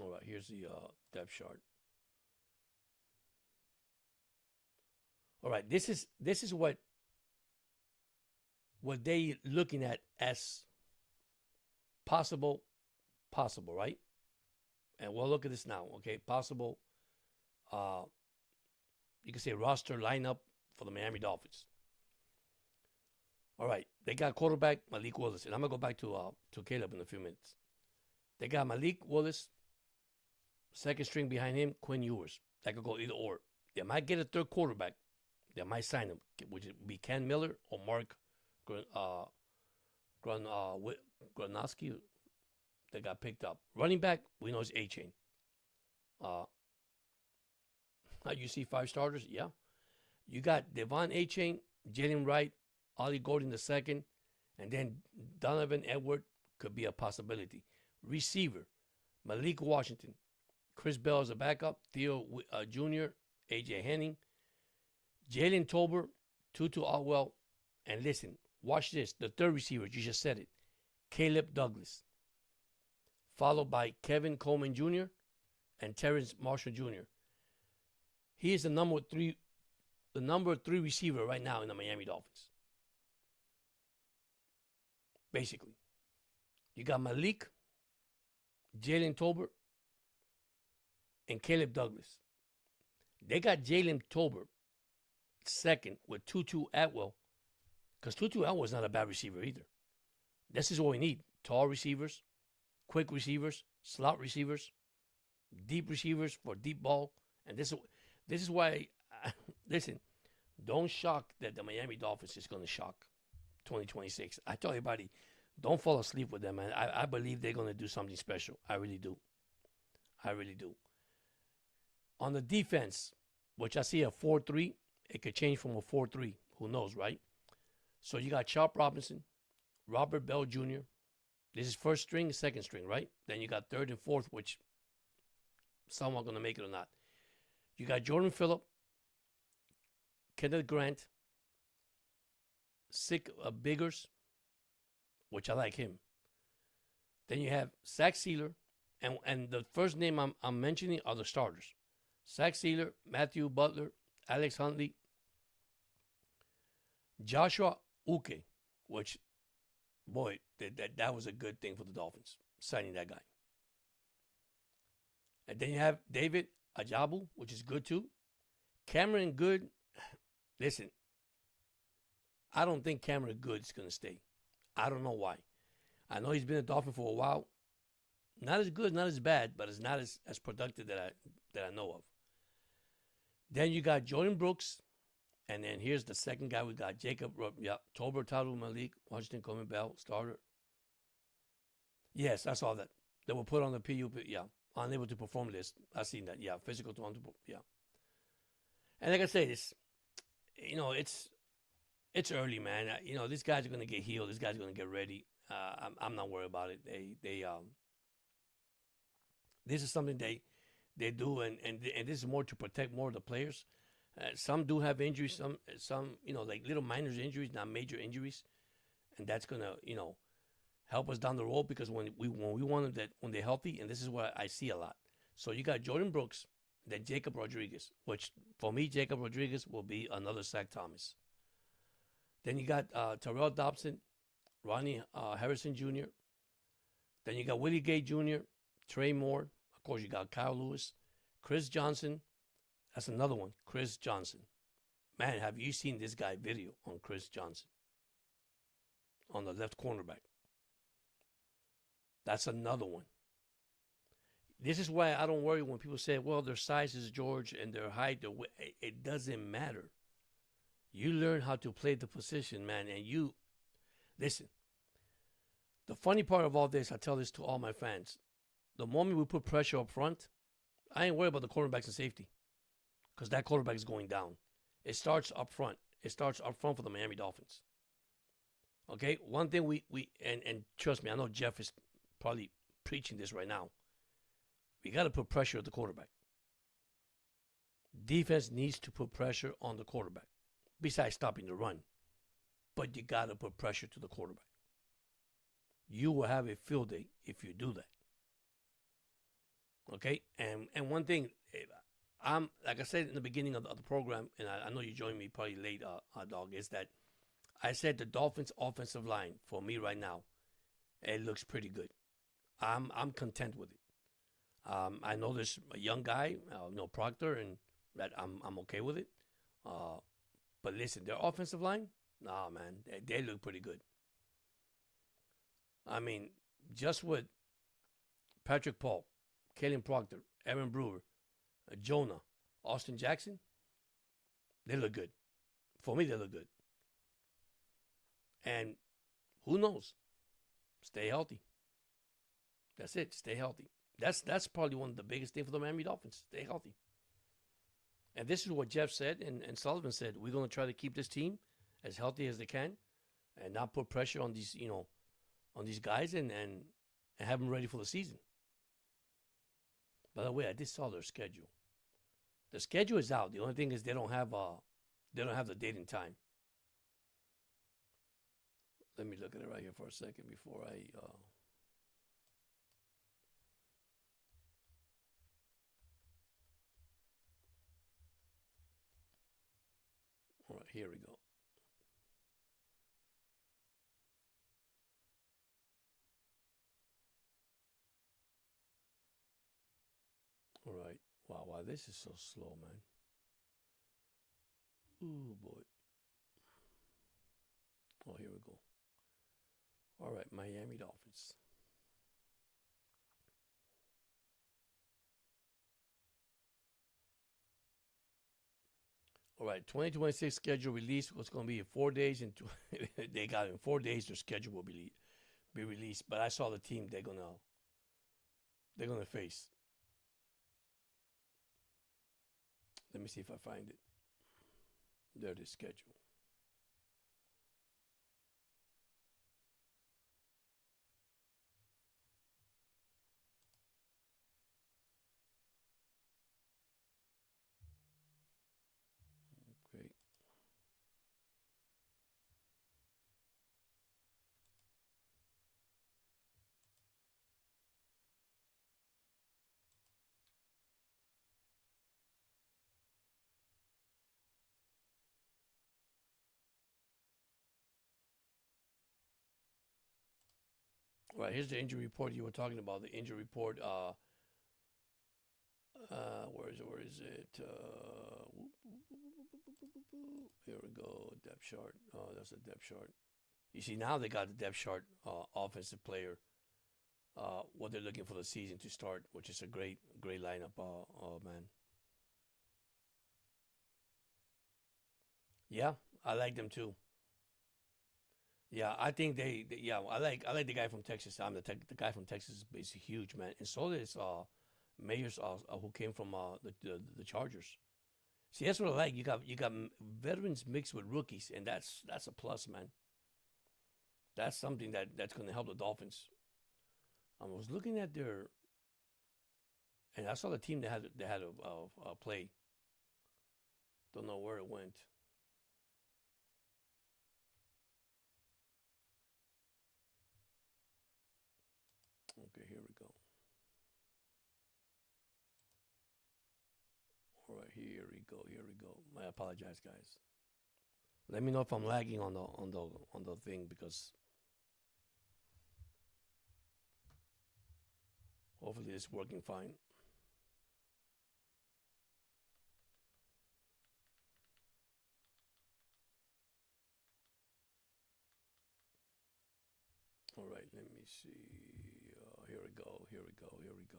Speaker 1: All right, here's the depth chart. All right, this is what they looking at as possible, right? And we'll look at this now, okay? Possible, you can say roster lineup for the Miami Dolphins. All right, they got quarterback Malik Willis, and I'm gonna go back to Caleb in a few minutes. They got Malik Willis, second string behind him, Quinn Ewers. That could go either or. They might get a third quarterback. They might sign him, which would be Ken Miller or Mark Gronowski. That got picked up. Running back, we know it's A-Chain. You see 5 starters? Yeah. You got Devon A-Chain, Jalen Wright, Ollie Gordon II, and then Donovan Edward could be a possibility. Receiver, Malik Washington, Chris Bell as a backup, Theo Jr., A.J. Henning, Jalen Tolbert, Tutu Atwell, and listen, watch this. The third receiver, you just said it, Caleb Douglas, followed by Kevin Coleman Jr. and Terrence Marshall Jr. He is the number three receiver right now in the Miami Dolphins. Basically, you got Malik, Jalen Tolbert, and Caleb Douglas. They got Jalen Tolbert second with Tutu Atwell, because Tutu Atwell is not a bad receiver either. This is what we need: tall receivers, quick receivers, slot receivers, deep receivers for deep ball. And this is why, listen, don't shock that the Miami Dolphins is going to shock 2026. I tell everybody, don't fall asleep with them, man. I believe they're going to do something special. I really do. On the defense, which I see a 4-3, it could change from a 4-3. Who knows, right? So you got Chop Robinson, Robert Bell Jr. This is first string, second string, right? Then you got third and fourth, which some are going to make it or not. You got Jordan Phillip, Kenneth Grant, Biggers, which I like him. Then you have Zach Sealer, and the first name I'm mentioning are the starters. Zach Sealer, Matthew Butler, Alex Huntley, Joshua Uke, which, boy, that was a good thing for the Dolphins, signing that guy. And then you have David Ajabu, which is good too. Cameron Good, listen, I don't think Cameron Good is going to stay. I don't know why. I know he's been a Dolphin for a while. Not as good, not as bad, but it's not as productive that I know of. Then you got Jordan Brooks, and then here's the second guy we got Jacob. Tober Taru Malik, Washington Coleman Bell starter. Yes, I saw that. They were put on the PUP. Yeah, unable to perform list. I seen that. Yeah, physical to unable. Yeah, and like I say, it's early, man. These guys are gonna get healed. These guys are gonna get ready. I'm not worried about it. This is something they do, and this is more to protect more of the players. Some do have injuries. Some like little minor injuries, not major injuries, and that's gonna help us down the road because when we want them that when they're healthy, and this is what I see a lot. So you got Jordan Brooks, then Jacob Rodriguez, which for me Jacob Rodriguez will be another Zach Thomas. Then you got Terrell Dobson, Ronnie Harrison Jr. Then you got Willie Gay Jr., Trey Moore. Of course, you got Kyle Lewis, Chris Johnson. That's another one, Chris Johnson. Man, have you seen this guy video on Chris Johnson on the left cornerback? That's another one. This is why I don't worry when people say, well, their size is George and their height. It doesn't matter. You learn how to play the position, man, and you listen. The funny part of all this, I tell this to all my fans. The moment we put pressure up front, I ain't worried about the quarterbacks and safety because that quarterback is going down. It starts up front. It starts up front for the Miami Dolphins. Okay, one thing we and trust me, I know Jeff is probably preaching this right now. We got to put pressure at the quarterback. Defense needs to put pressure on the quarterback, besides stopping the run. But you got to put pressure to the quarterback. You will have a field day if you do that. Okay, and one thing, I'm like I said in the beginning of the program, and I know you joined me probably late, dog, is that I said the Dolphins' offensive line for me right now, it looks pretty good. I'm content with it. I know there's a young guy, Proctor, and that I'm okay with it. But listen, their offensive line, nah, man, they look pretty good. I mean, just with Patrick Paul, Kalen Proctor, Aaron Brewer, Jonah, Austin Jackson, they look good. For me, they look good. And who knows? Stay healthy. That's it. Stay healthy. That's probably one of the biggest things for the Miami Dolphins. Stay healthy. And this is what Jeff said and Sullivan said. We're going to try to keep this team as healthy as they can and not put pressure on these, on these guys and have them ready for the season. By the way, I did saw their schedule. The schedule is out. The only thing is they don't have the date and time. Let me look at it right here for a second before I. All right, here we go. All right. Wow, this is so slow, man. Ooh, boy. Oh, here we go. All right, Miami Dolphins. All right, 2026 schedule release was going to be in 4 days, and they got it in 4 days. Their schedule will be released. But I saw the team they're gonna face. Let me see if I find it. There's the schedule. Okay. All right, here's the injury report you were talking about. The injury report. Where is it? Where is it? Here we go. Depth chart. Oh, that's a depth chart. You see, now they got the depth chart. Offensive player. What they're looking for the season to start, which is a great lineup. Oh man. Yeah, I like them too. Yeah, I think yeah, I like the guy from Texas. The guy from Texas is huge, man, and so is Mayers who came from the Chargers. See, that's what I like. You got veterans mixed with rookies, and that's a plus, man. That's something that's going to help the Dolphins. I was looking at their, and I saw the team that had a play. Don't know where it went. Okay, here we go. All right, here we go. Here we go. I apologize, guys. Let me know if I'm lagging on the thing because hopefully it's working fine. All right, let me see. Here we go. Here we go. Here we go.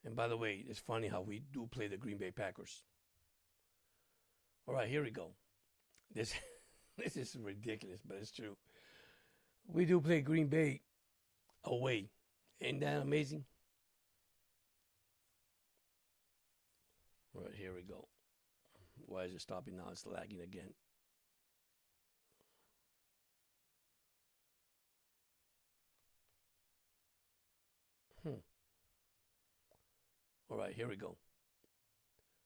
Speaker 1: And by the way, it's funny how we do play the Green Bay Packers. All right, here we go. This this is ridiculous, but it's true. We do play Green Bay away. Ain't that amazing? All right, here we go. Why is it stopping now? It's lagging again. Hmm. All right, here we go.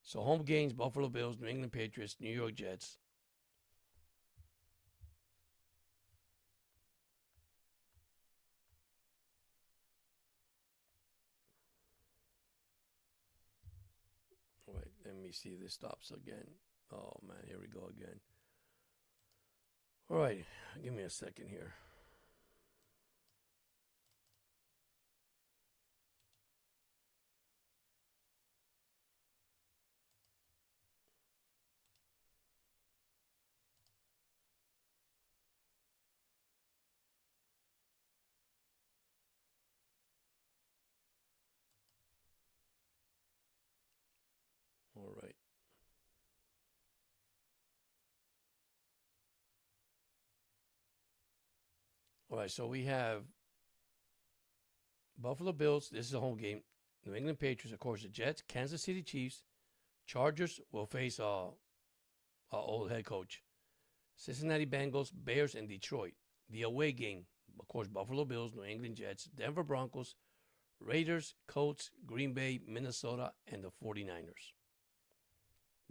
Speaker 1: So home games: Buffalo Bills, New England Patriots, New York Jets. All right, let me see if this stops again. Oh man, here we go again. All right, give me a second here. All right. All right, so we have Buffalo Bills. This is a home game. New England Patriots, of course, the Jets, Kansas City Chiefs, Chargers will face our old head coach. Cincinnati Bengals, Bears, and Detroit. The away game, of course, Buffalo Bills, New England Jets, Denver Broncos, Raiders, Colts, Green Bay, Minnesota, and the 49ers.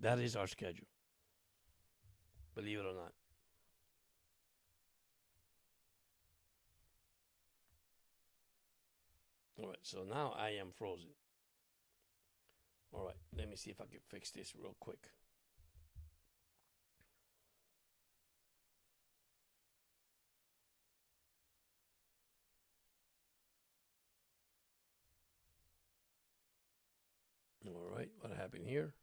Speaker 1: That is our schedule, believe it or not. All right, so now I am frozen. All right, let me see if I can fix this real quick. All right, what happened here?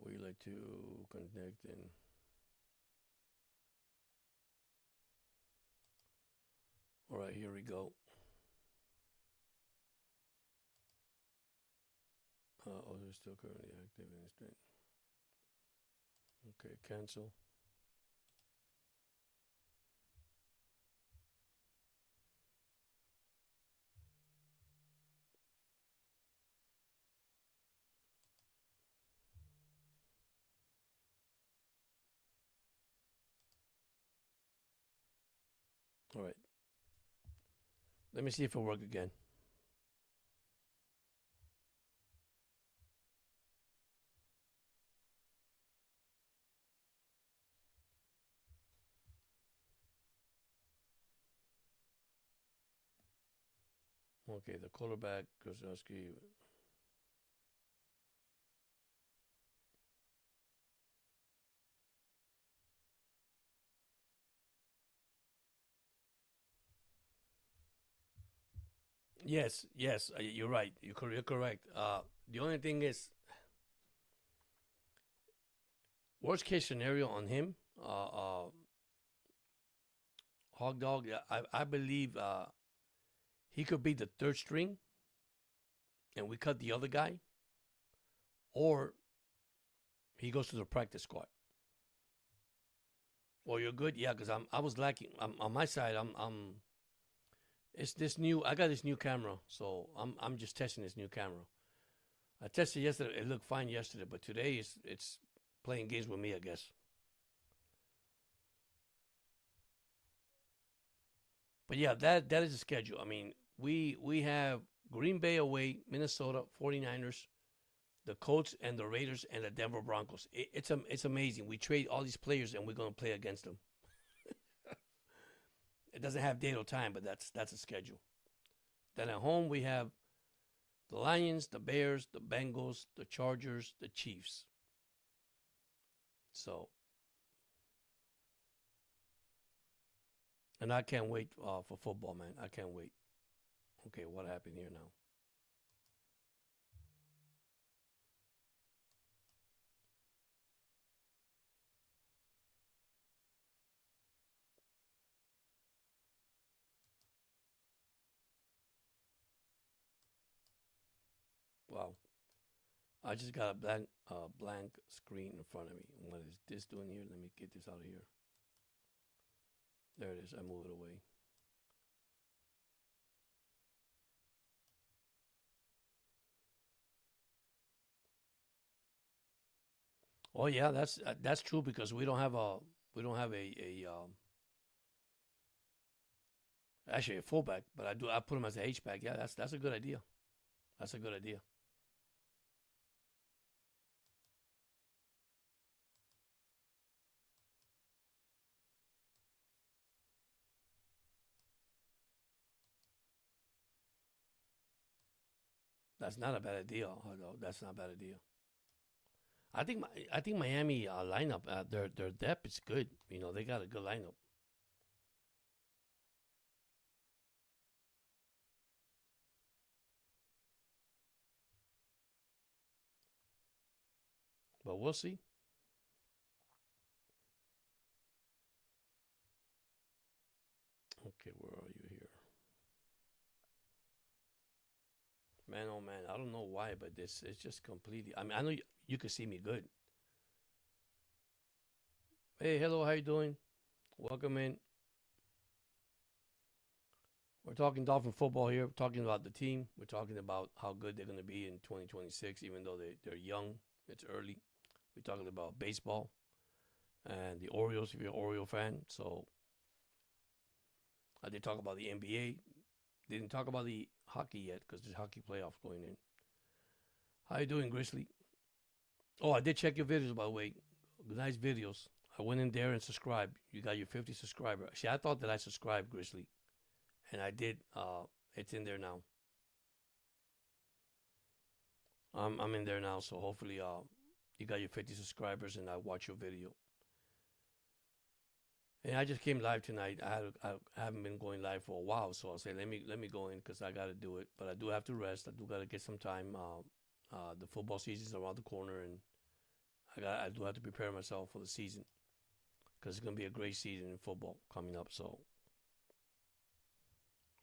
Speaker 1: We like to connect and all right, here we go. Oh, they're still currently active in the stream. Okay, cancel. All right, let me see if it'll work again. Okay, the quarterback, Kozlowski. Yes, yes, you're right. You're correct. The only thing is, worst case scenario on him, Hog Dog. I believe he could be the third string, and we cut the other guy, or he goes to the practice squad. Well, you're good, yeah, because I was lacking. On my side. It's this new. I got this new camera, so I'm just testing this new camera. I tested yesterday. It looked fine yesterday, but today it's playing games with me, I guess. But yeah, that is the schedule. I mean, we have Green Bay away, Minnesota 49ers, the Colts and the Raiders and the Denver Broncos. It's amazing. We trade all these players and we're going to play against them. It doesn't have date or time, but that's a schedule. Then at home we have the Lions, the Bears, the Bengals, the Chargers, the Chiefs. So, and I can't wait for football, man. I can't wait. Okay, what happened here now? Wow. I just got a blank screen in front of me. What is this doing here? Let me get this out of here. There it is. I move it away. Oh yeah, that's true because we don't have a actually a fullback, but I put him as a H back. Yeah, that's a good idea. That's a good idea. That's not a bad idea. Although that's not a bad idea. I think Miami lineup their depth is good. You know they got a good lineup. But we'll see. Okay, where are you here? Man, oh man, I don't know why, but this it's just completely. I mean, I know you can see me good. Hey, hello, how you doing? Welcome in. We're talking Dolphin football here. We're talking about the team. We're talking about how good they're going to be in 2026, even though they're young. It's early. We're talking about baseball and the Orioles, if you're an Oriole fan. So I did talk about the NBA. Didn't talk about the hockey yet because there's hockey playoffs going in. How you doing, Grizzly? Oh, I did check your videos, by the way. Nice videos. I went in there and subscribed. You got your 50 subscriber. See, I thought that I subscribed, Grizzly, and I did. It's in there now. I'm in there now, so hopefully, you got your 50 subscribers, and I watch your video. And I just came live tonight. I haven't been going live for a while, so I'll say let me go in because I got to do it. But I do have to rest. I do got to get some time. The football season's around the corner, and I do have to prepare myself for the season because it's gonna be a great season in football coming up. So,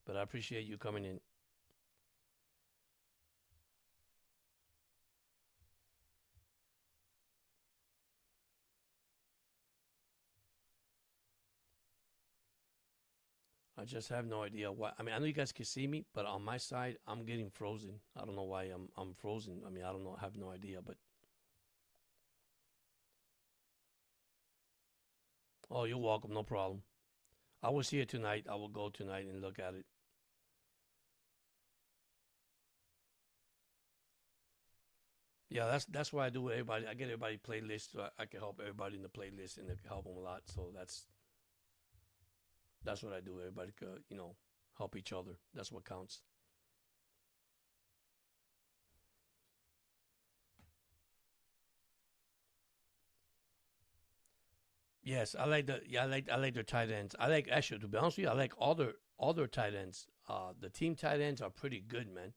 Speaker 1: but I appreciate you coming in. I just have no idea why. I mean, I know you guys can see me, but on my side, I'm getting frozen. I don't know why I'm frozen. I mean, I don't know. I have no idea. But oh, you're welcome. No problem. I will see it tonight. I will go tonight and look at it. Yeah, that's what I do with everybody. I get everybody playlists. So I can help everybody in the playlist and it can help them a lot. So that's what I do. Everybody could help each other. That's what counts. Yes, I like the yeah I like their tight ends. I like actually to be honest with you, I like all their tight ends. the team tight ends are pretty good, man.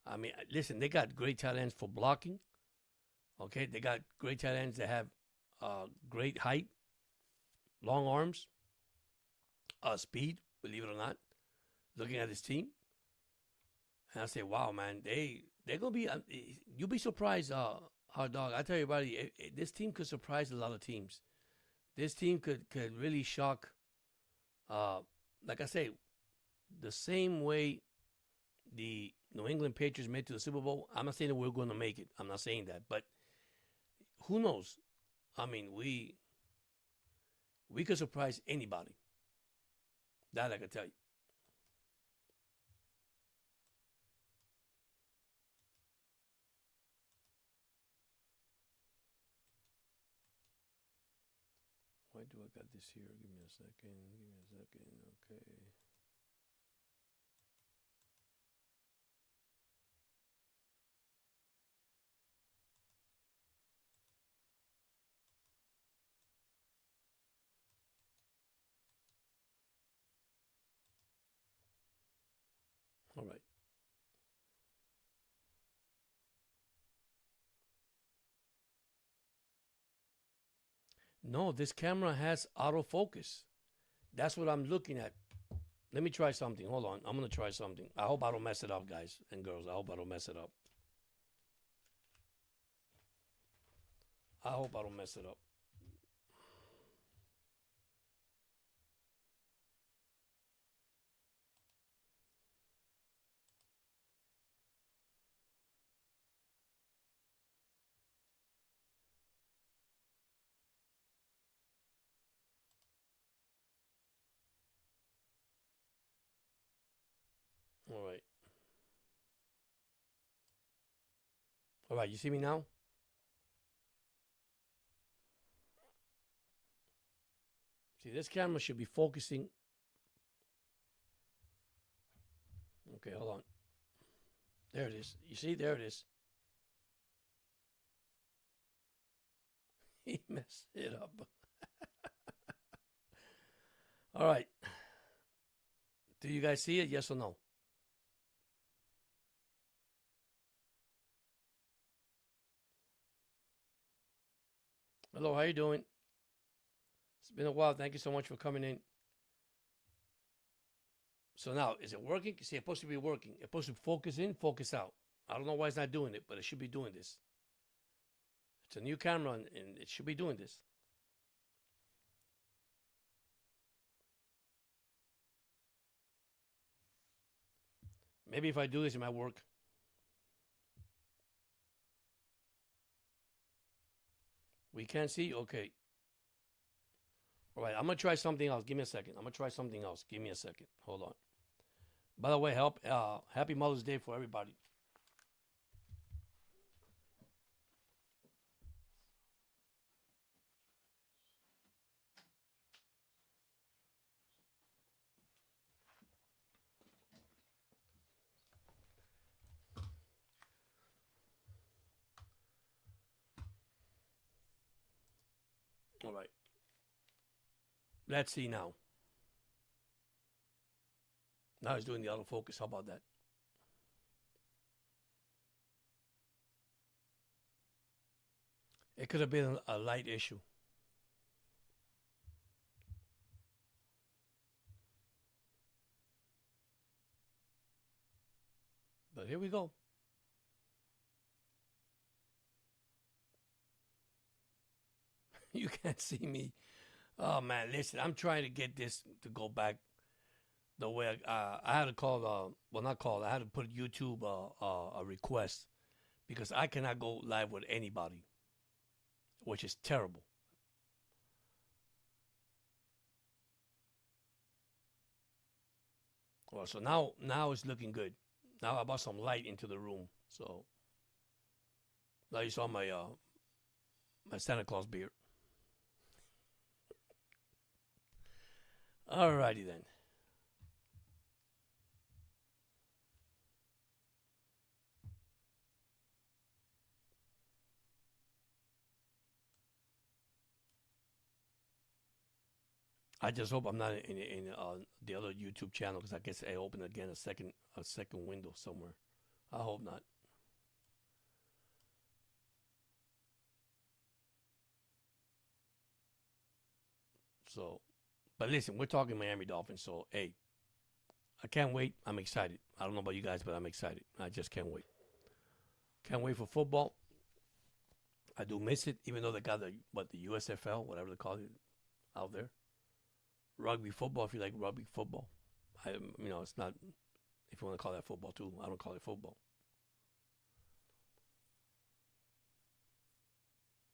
Speaker 1: I mean, listen, they got great tight ends for blocking. Okay, they got great tight ends that have great height, long arms, speed. Believe it or not, looking at this team, and I say, wow, man, they're gonna be. You'll be surprised, hard dog. I tell you, buddy, this team could surprise a lot of teams. This team could really shock. Like I say, the same way the New England Patriots made it to the Super Bowl. I'm not saying that we're going to make it. I'm not saying that, but who knows? I mean, we could surprise anybody. That I can tell you. Why do I got this here? Give me a second. Give me a second. Okay. All right. No, this camera has autofocus. That's what I'm looking at. Let me try something. Hold on. I'm going to try something. I hope I don't mess it up, guys and girls. I hope I don't mess it up. I hope I don't mess it up. All right. All right. You see me now? See, this camera should be focusing. Okay, hold on. There it is. You see? There it is. He messed it up. All right. Do you guys see it? Yes or no? Hello, how you doing? It's been a while. Thank you so much for coming in. So now, is it working? See, it's supposed to be working. It's supposed to focus in, focus out. I don't know why it's not doing it, but it should be doing this. It's a new camera, and it should be doing this. Maybe if I do this, it might work. We can't see? Okay. All right, I'm going to try something else. Give me a second. I'm going to try something else. Give me a second. Hold on. By the way, happy Mother's Day for everybody. All right. Let's see now. Now it's doing the autofocus. How about that? It could have been a light issue. But here we go. You can't see me. Oh man, listen, I'm trying to get this to go back the way I had to call. Well, not call. I had to put YouTube a request because I cannot go live with anybody, which is terrible. Well, so now it's looking good. Now I brought some light into the room, so now you saw my Santa Claus beard. Alrighty then. I just hope I'm not in the other YouTube channel because I guess I open again a second window somewhere. I hope not. So, but listen, we're talking Miami Dolphins. So, hey, I can't wait. I'm excited. I don't know about you guys, but I'm excited. I just can't wait. Can't wait for football. I do miss it, even though they got the USFL, whatever they call it, out there. Rugby football, if you like rugby football. It's not. If you want to call that football too, I don't call it football.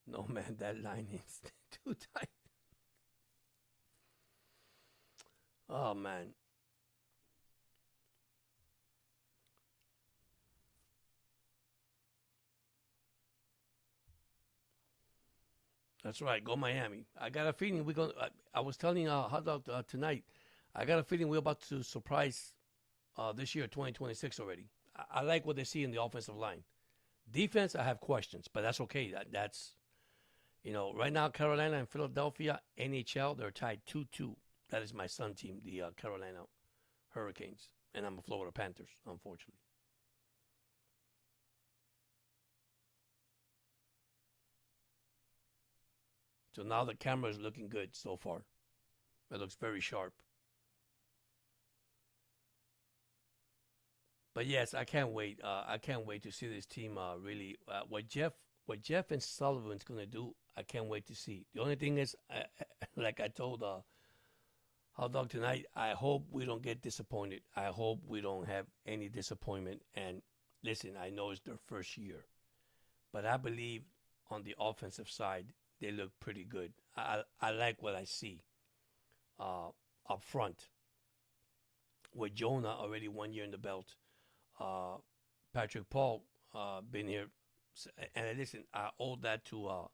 Speaker 1: No man, that line is too tight. Oh man, that's right. Go Miami. I got a feeling we're gonna. I was telling Hot Dog tonight. I got a feeling we're about to surprise this year, 2026 already. I like what they see in the offensive line. Defense, I have questions, but that's okay. That's right now Carolina and Philadelphia NHL they're tied 2-2. That is my son team, the Carolina Hurricanes, and I'm a Florida Panthers, unfortunately. So now the camera is looking good so far. It looks very sharp. But yes, I can't wait. I can't wait to see this team really what Jeff and Sullivan's gonna do. I can't wait to see. The only thing is, like I told Hot Dog tonight, I hope we don't get disappointed. I hope we don't have any disappointment. And listen, I know it's their first year, but I believe on the offensive side they look pretty good. I like what I see uh, up front with Jonah already 1 year in the belt. Uh, Patrick Paul been here, and listen, I owe that to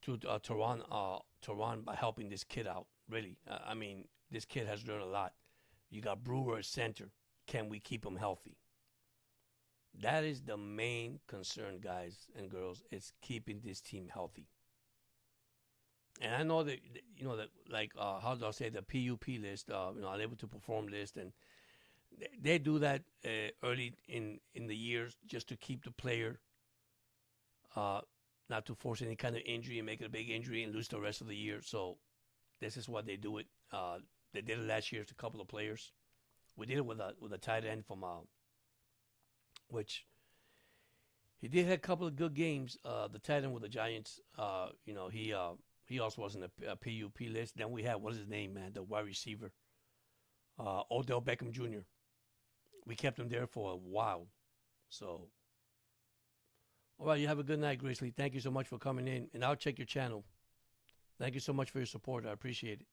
Speaker 1: Tehran by helping this kid out. Really, I mean, this kid has learned a lot. You got Brewer at center. Can we keep him healthy? That is the main concern, guys and girls. Is keeping this team healthy. And I know that that like how do I say the PUP list, unable to perform list, and they do that early in the years just to keep the player uh, not to force any kind of injury and make it a big injury and lose the rest of the year. So this is why they do it. They did it last year to a couple of players. We did it with a tight end from which he did have a couple of good games. The tight end with the Giants, he also was in a PUP list. Then we had what is his name, man, the wide receiver, Odell Beckham Jr. We kept him there for a while. So, all right, you have a good night, Grizzly. Thank you so much for coming in, and I'll check your channel. Thank you so much for your support. I appreciate it.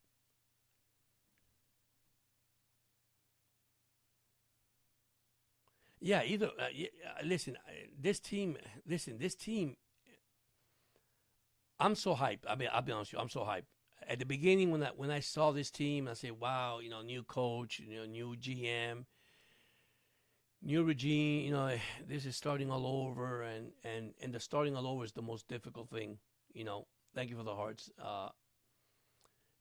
Speaker 1: Yeah, either listen, this team. I'm so hyped. I mean, I'll be honest with you. I'm so hyped. At the beginning, when I saw this team, I said, "Wow, new coach, new GM, new regime. This is starting all over, and the starting all over is the most difficult thing. Thank you for the hearts.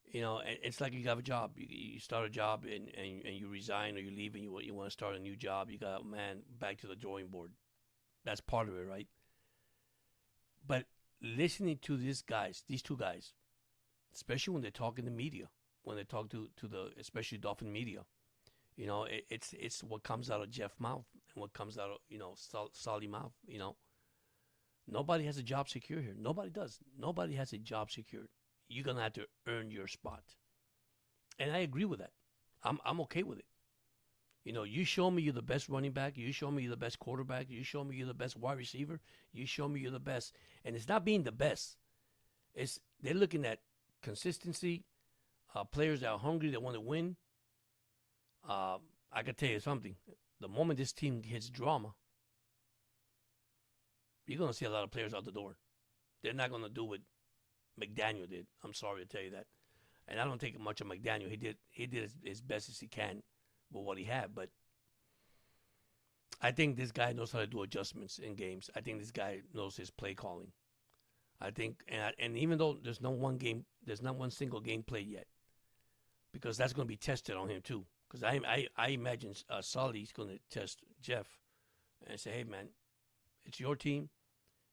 Speaker 1: It's like you have a job. You start a job and you resign or you leave and you want to start a new job. You got, man, back to the drawing board. That's part of it, right? But listening to these two guys, especially when they talk in the media, when they talk to the especially Dolphin media, it's what comes out of Jeff's mouth and what comes out of Solly mouth. Nobody has a job secure here. Nobody does. Nobody has a job secured. You're gonna have to earn your spot, and I agree with that. I'm okay with it. You show me you're the best running back. You show me you're the best quarterback. You show me you're the best wide receiver. You show me you're the best. And it's not being the best. It's they're looking at consistency, players that are hungry, that want to win. I can tell you something. The moment this team hits drama, you're gonna see a lot of players out the door. They're not gonna do what McDaniel did. I'm sorry to tell you that. And I don't think much of McDaniel. He did his best as he can with what he had, but I think this guy knows how to do adjustments in games. I think this guy knows his play calling. I think, and even though there's not one single game played yet, because that's going to be tested on him too. Because I imagine Sully's going to test Jeff and say, hey man, it's your team.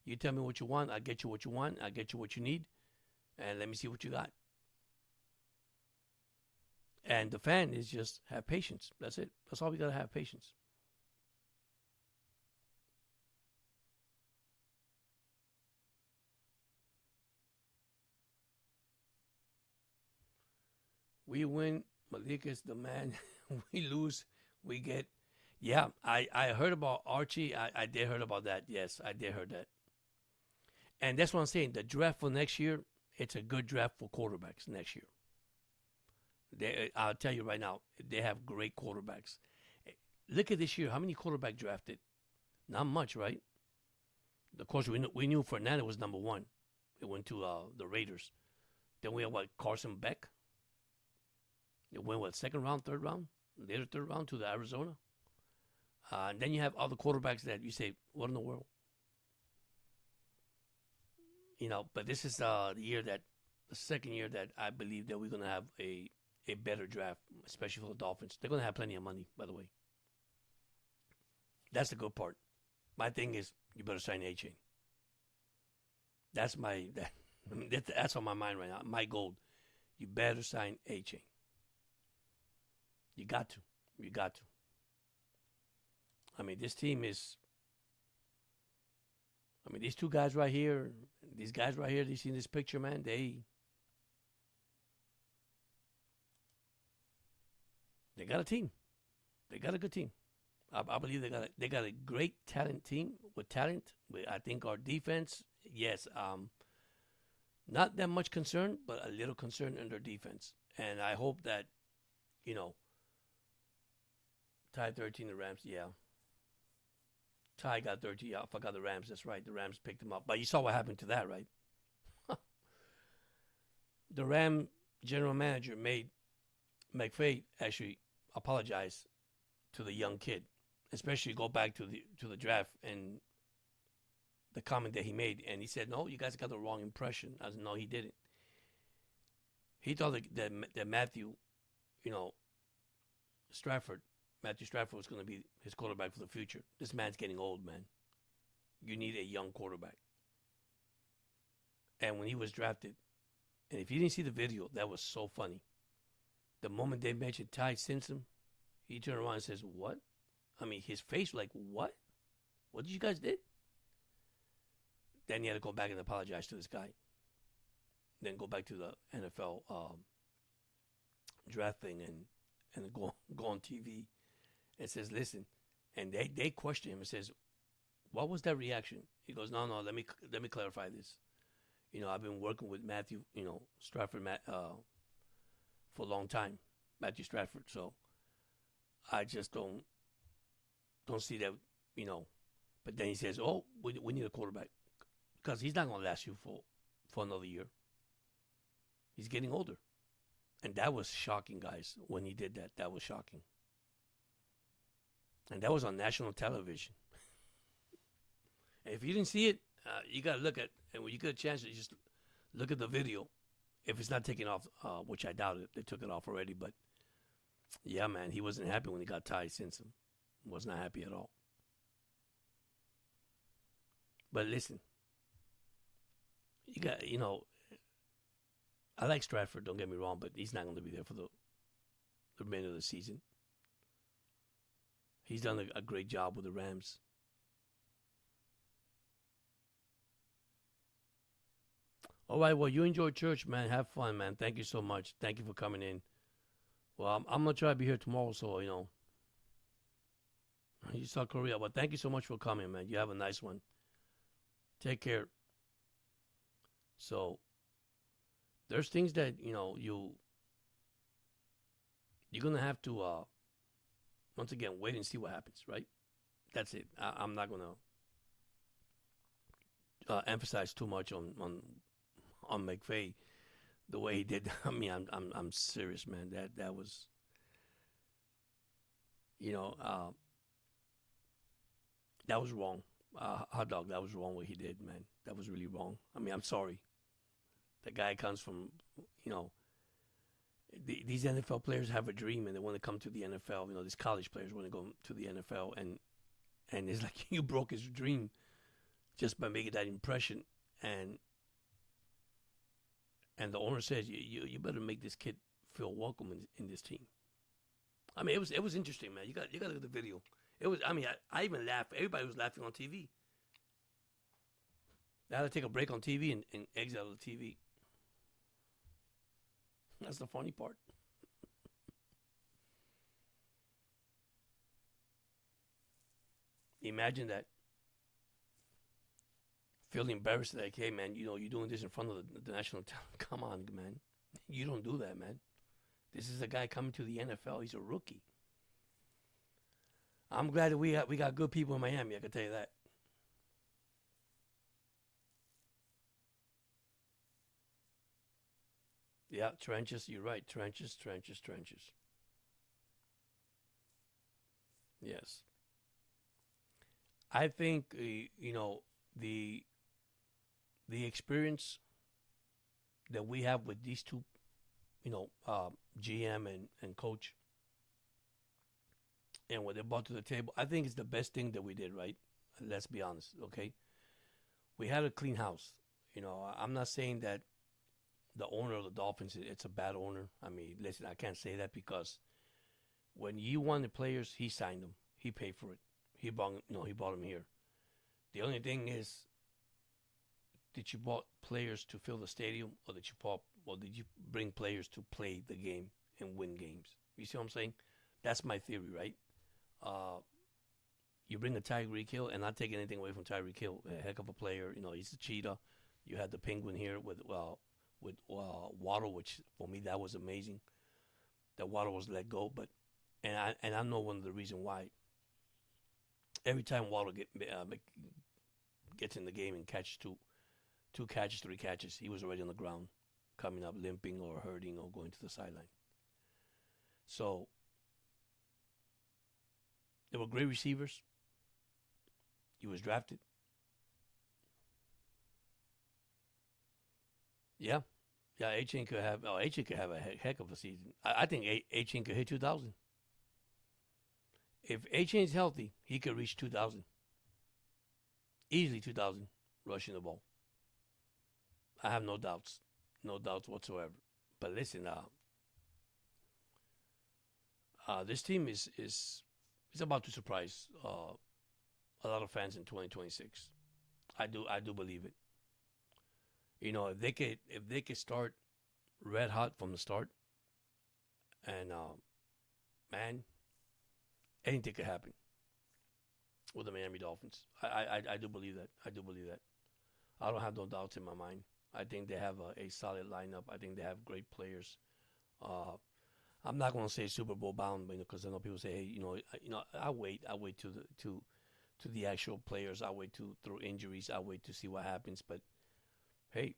Speaker 1: You tell me what you want. I get you what you want. I get you what you need, and let me see what you got. And the fan is just have patience. That's it. That's all we gotta have, patience. We win. Malik is the man. We lose. We get. Yeah, I heard about Archie. I did heard about that. Yes, I did heard that. And that's what I'm saying. The draft for next year, it's a good draft for quarterbacks next year. I'll tell you right now, they have great quarterbacks. Look at this year. How many quarterback drafted? Not much, right? Of course, we knew Fernandez was number one. It went to the Raiders. Then we had what, Carson Beck. It went what, second round, third round, later third round to the Arizona. And then you have other quarterbacks that you say, what in the world? But this is the second year that I believe that we're gonna have a better draft, especially for the Dolphins. They're gonna have plenty of money, by the way. That's the good part. My thing is, you better sign A-Chain. That's that's on my mind right now. My goal, you better sign A-Chain. You got to. You got to. I mean, this team is. I mean, these two guys right here, these guys right here, you see in this picture, man, they got a team. They got a good team. I believe they got a great talent team with talent. I think our defense, yes, not that much concern, but a little concern in their defense. And I hope that, tied 13 the Rams, yeah. Ty got 13. Yeah, I forgot the Rams. That's right. The Rams picked him up. But you saw what happened to that, right? The Ram general manager made McVay actually apologize to the young kid, especially go back to the draft and the comment that he made. And he said, no, you guys got the wrong impression. I said, no, he didn't. He thought that Matthew Stafford was going to be his quarterback for the future. This man's getting old, man. You need a young quarterback. And when he was drafted, and if you didn't see the video, that was so funny. The moment they mentioned Ty Simpson, he turned around and says, what? I mean, his face like, what? What did you guys did? Then he had to go back and apologize to this guy. Then go back to the NFL draft thing and go on TV and says, listen. And they question him and says, what was that reaction? He goes, no, let me clarify this. I've been working with Matthew, Stafford, for a long time, Matthew Stafford. So I just don't see that, But then he says, oh, we need a quarterback because he's not going to last you for another year. He's getting older. And that was shocking, guys, when he did that. That was shocking. And that was on national television. And if you didn't see it, you got to look at, and when you get a chance to just look at the video, if it's not taken off, which I doubt it, they took it off already. But yeah, man, he wasn't happy when he got Ty Simpson. Was not happy at all. But listen, you got, I like Stratford, don't get me wrong, but he's not going to be there for the remainder of the season. He's done a great job with the Rams. All right, well, you enjoy church, man. Have fun, man. Thank you so much. Thank you for coming in. Well, I'm going to try to be here tomorrow, so, you saw Korea. But thank you so much for coming, man. You have a nice one. Take care. So, there's things that, you're going to have to, once again, wait and see what happens, right? That's it. I'm not going to emphasize too much on McVay the way he did. I mean, I'm serious, man. That was, that was wrong. Hot dog, that was wrong what he did, man. That was really wrong. I mean, I'm sorry. The guy comes from, you know, these NFL players have a dream and they want to come to the NFL. You know, these college players want to go to the NFL, and it's like you broke his dream just by making that impression. And the owner says you better make this kid feel welcome in this team. I mean, it was interesting, man. You got to look at the video. It was. I mean, I even laughed. Everybody was laughing on TV. They had to take a break on TV and exit out of the TV. That's the funny part. Imagine that. Feel embarrassed, like, hey, man, you know, you're doing this in front of the national team. Come on, man. You don't do that, man. This is a guy coming to the NFL. He's a rookie. I'm glad that we got good people in Miami, I can tell you that. Yeah, trenches, you're right. Trenches, trenches, trenches. Yes. I think, you know, the the experience that we have with these two, you know, GM and coach, and what they brought to the table, I think it's the best thing that we did, right? Let's be honest, okay? We had a clean house. You know, I'm not saying that the owner of the Dolphins, it's a bad owner. I mean, listen, I can't say that because when you wanted players, he signed them. He paid for it. He brought them here. The only thing is, did you bought players to fill the stadium, or did you bring players to play the game and win games? You see what I'm saying? That's my theory, right? Uh, you bring a Tyreek Hill, and not taking anything away from Tyreek Hill, a heck of a player. You know, he's a cheetah. You had the Penguin here with Waddle, which for me that was amazing. That Waddle was let go, but I know one of the reason why. Every time Waddle gets in the game and catches two catches, three catches, he was already on the ground, coming up limping or hurting or going to the sideline. So they were great receivers. He was drafted. Yeah, yeah. H could have a heck of a season. I think H could hit 2,000. If H is healthy, he could reach 2,000 easily. 2,000 rushing the ball. I have no doubts whatsoever. But listen, this team is about to surprise a lot of fans in 2026. I do believe it. You know, if they could start red hot from the start, and man, anything could happen with the Miami Dolphins. I do believe that. I do believe that. I don't have no doubts in my mind. I think they have a solid lineup. I think they have great players. Uh, I'm not going to say Super Bowl bound, because I know people say, hey, I wait to the actual players. I wait to through injuries. I wait to see what happens. But hey,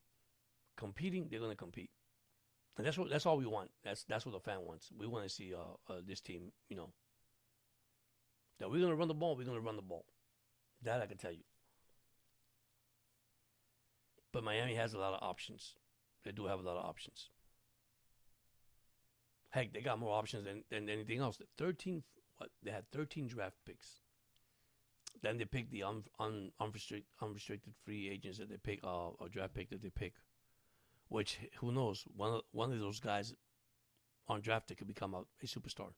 Speaker 1: competing, they're going to compete, and that's all we want. That's what the fan wants. We want to see this team, that we're going to run the ball. We're going to run the ball. That I can tell you. But Miami has a lot of options. They do have a lot of options. Heck, they got more options than anything else. 13, they had 13 draft picks. Then they picked the unrestricted free agents that they pick, or draft pick that they pick. Which, who knows? One of those guys undrafted could become a superstar.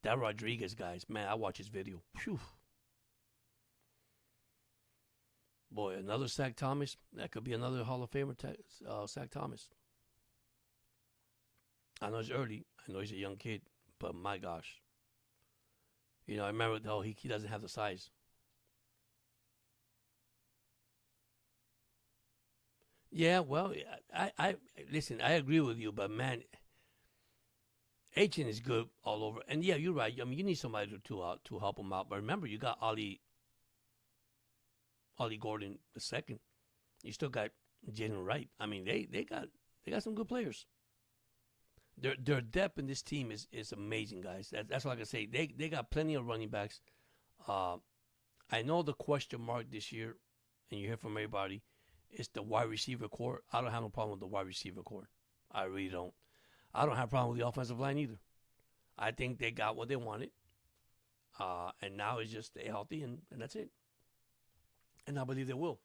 Speaker 1: That Rodriguez guys, man, I watch his video. Phew. Boy, another Zach Thomas. That could be another Hall of Famer, Zach Thomas. I know it's early. I know he's a young kid, but my gosh. I remember though he doesn't have the size. Yeah, well, I listen. I agree with you, but man, Aiton is good all over. And yeah, you're right. I mean, you need somebody to help him out. But remember, you got Ollie Gordon the second. You still got Jalen Wright. I mean, they got some good players. Their depth in this team is amazing, guys. That's all I can say. They got plenty of running backs. Uh, I know the question mark this year, and you hear from everybody, is the wide receiver core. I don't have no problem with the wide receiver core. I really don't. I don't have a problem with the offensive line either. I think they got what they wanted. And now it's just stay healthy, and that's it. And I believe they will.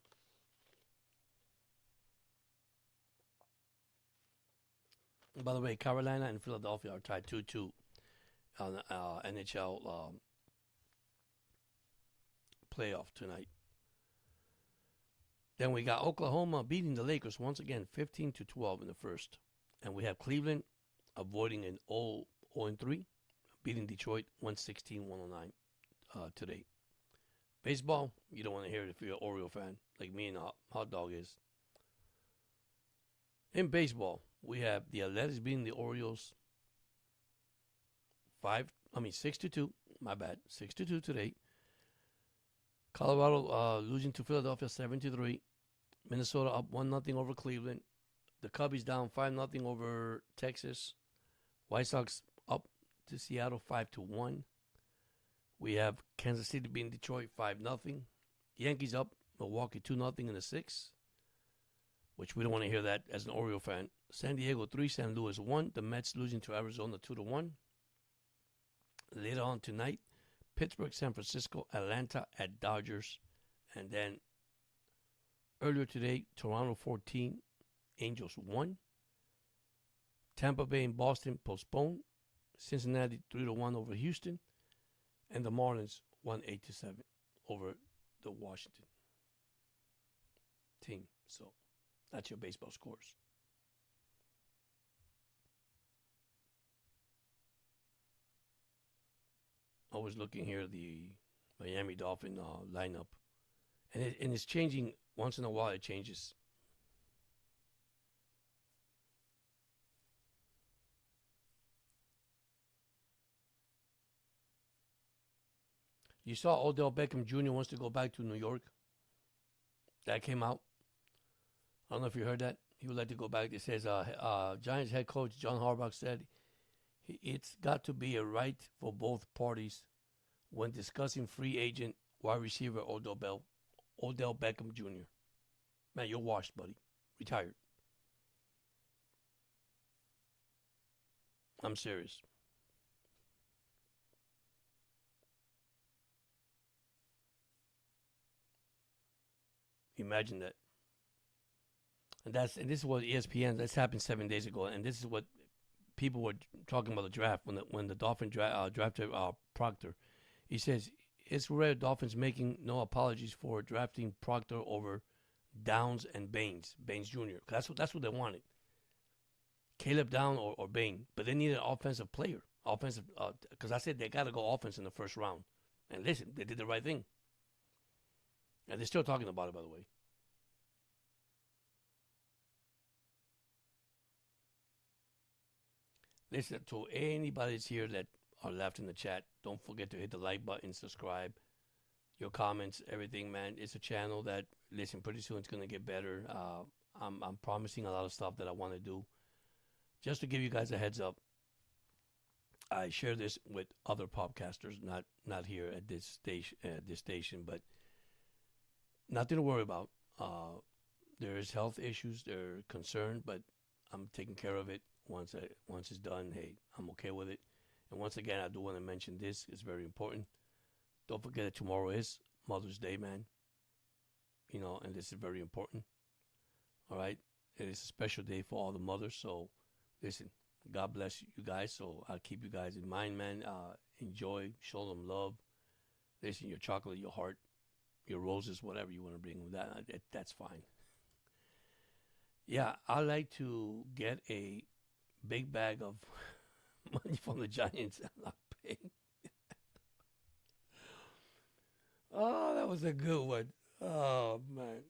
Speaker 1: And by the way, Carolina and Philadelphia are tied 2-2 on NHL playoff tonight. Then we got Oklahoma beating the Lakers once again, 15-12 in the first. And we have Cleveland avoiding an 0-3, beating Detroit 116-109 today. Baseball, you don't want to hear it if you're an Oriole fan, like me and Hot Dog is. In baseball, we have the Athletics beating the Orioles 6-2. My bad, 6-2 today. Colorado losing to Philadelphia 7-3. Minnesota up 1-0 over Cleveland. The Cubbies down 5-0 over Texas. White Sox up to Seattle 5-1. We have Kansas City beating Detroit 5-0. Yankees up Milwaukee 2-0 in the sixth, which we don't want to hear that as an Oriole fan. San Diego 3, St. Louis 1. The Mets losing to Arizona 2-1. Later on tonight, Pittsburgh, San Francisco, Atlanta at Dodgers. And then earlier today, Toronto 14, Angels 1. Tampa Bay and Boston postponed. Cincinnati 3-1 over Houston. And the Marlins won 8-7 over the Washington team. So that's your baseball scores. I was looking here the Miami Dolphin lineup, and it's changing once in a while. It changes. You saw Odell Beckham Jr. wants to go back to New York. That came out. I don't know if you heard that. He would like to go back. It says Giants head coach John Harbaugh said it's got to be a right for both parties when discussing free agent wide receiver Odell Beckham Jr. Man, you're washed, buddy. Retired. I'm serious. Imagine that. And this is what ESPN. This happened 7 days ago, and this is what people were talking about the draft when the Dolphins drafted Proctor. He says it's rare Dolphins making no apologies for drafting Proctor over Downs and Baines Jr. That's what they wanted. Caleb Down or Bain, but they needed an offensive player, because I said they got to go offense in the first round. And listen, they did the right thing. And they're still talking about it, by the way. Listen, to anybody that's here that are left in the chat, don't forget to hit the like button, subscribe, your comments, everything, man. It's a channel that, listen, pretty soon it's going to get better. I'm promising a lot of stuff that I want to do. Just to give you guys a heads up, I share this with other podcasters, not here at this station, but nothing to worry about. There's health issues, they're concerned, but I'm taking care of it. Once it's done, hey, I'm okay with it. And once again, I do want to mention this. It's very important. Don't forget that tomorrow is Mother's Day, man. And this is very important. All right? It is a special day for all the mothers. So, listen, God bless you guys. So, I'll keep you guys in mind, man. Enjoy. Show them love. Listen, your chocolate, your heart, your roses, whatever you want to bring them. That's fine. Yeah, I like to get a big bag of money from the Giants. I'm not paying. Oh, that was a good one. Oh, man.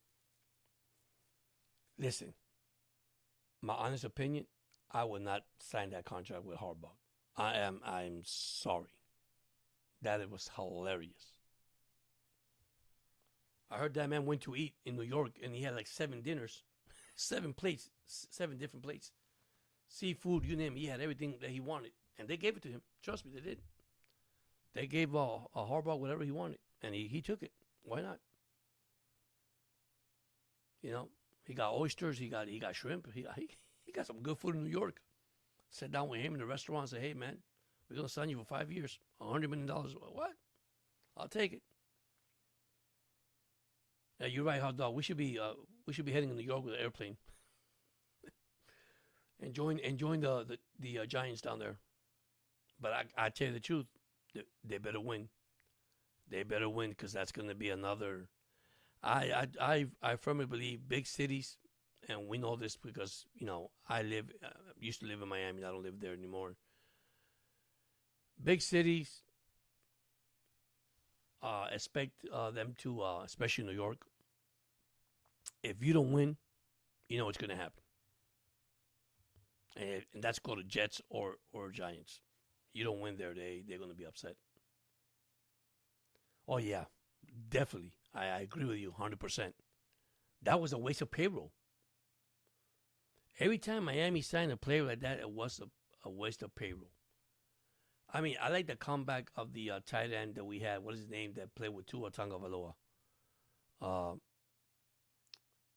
Speaker 1: Listen, my honest opinion, I would not sign that contract with Harbaugh. I'm sorry. That it was hilarious. I heard that man went to eat in New York and he had like 7 dinners, 7 plates, 7 different plates. Seafood, you name it. He had everything that he wanted. And they gave it to him. Trust me, they did. They gave Harbaugh whatever he wanted. And he took it. Why not? You know, he got oysters. He got shrimp. He got some good food in New York. Sat down with him in the restaurant and said, "Hey, man, we're gonna sign you for 5 years, $100 million. What? I'll take it." Yeah, you're right, hot dog. We should be heading to New York with an airplane, enjoying the Giants down there. But I tell you the truth, they better win. They better win because that's going to be another. I firmly believe big cities, and we know this because I used to live in Miami. I don't live there anymore. Big cities expect them to, especially New York. If you don't win, you know what's going to happen, and that's go to Jets or Giants. You don't win there, they're going to be upset. Oh yeah, definitely. I agree with you 100%. That was a waste of payroll. Every time Miami signed a player like that, it was a waste of payroll. I mean, I like the comeback of the tight end that we had. What is his name that played with Tua Tagovailoa, uh,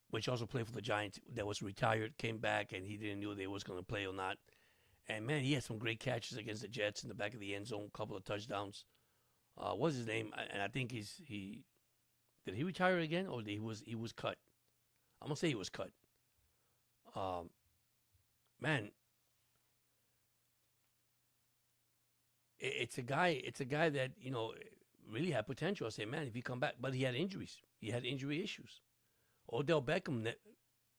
Speaker 1: which also played for the Giants. That was retired, came back, and he didn't know they was going to play or not. And man, he had some great catches against the Jets in the back of the end zone, a couple of touchdowns. What's his name? And I think he did he retire again or he was cut? I'm gonna say he was cut. Um, Man, it's a guy that really had potential. I say, man, if he come back, but he had injuries. He had injury issues. Odell Beckham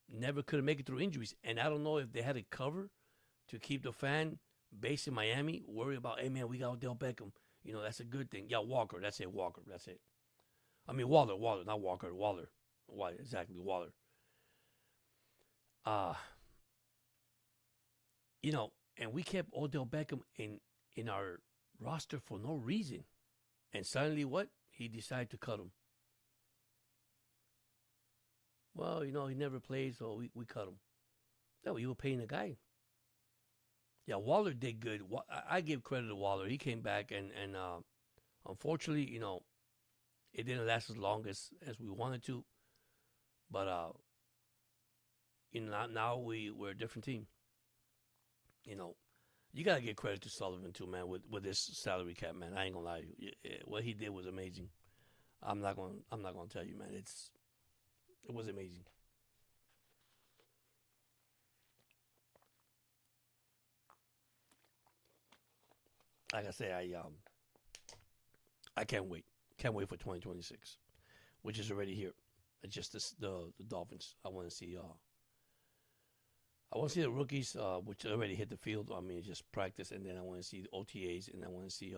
Speaker 1: never could have made it through injuries, and I don't know if they had a cover to keep the fan base in Miami worry about. Hey man, we got Odell Beckham. That's a good thing. Yeah, Walker. That's it. Walker. That's it. I mean Waller, not Walker. Waller. Why exactly Waller? Uh you know, and we kept Odell Beckham in our roster for no reason. And suddenly, what? He decided to cut him. Well, he never played, so we cut him. No, you were paying the guy. Yeah, Waller did good. I give credit to Waller. He came back, and unfortunately, it didn't last as long as we wanted to. But now we're a different team. You know, you gotta give credit to Sullivan too, man. With this salary cap, man. I ain't gonna lie to you. What he did was amazing. I'm not gonna tell you, man. It was amazing. Like I say, I can't wait. Can't wait for 2026, which is already here. It's just the Dolphins. I want to see the rookies, which already hit the field. I mean, just practice, and then I want to see the OTAs, and I want to see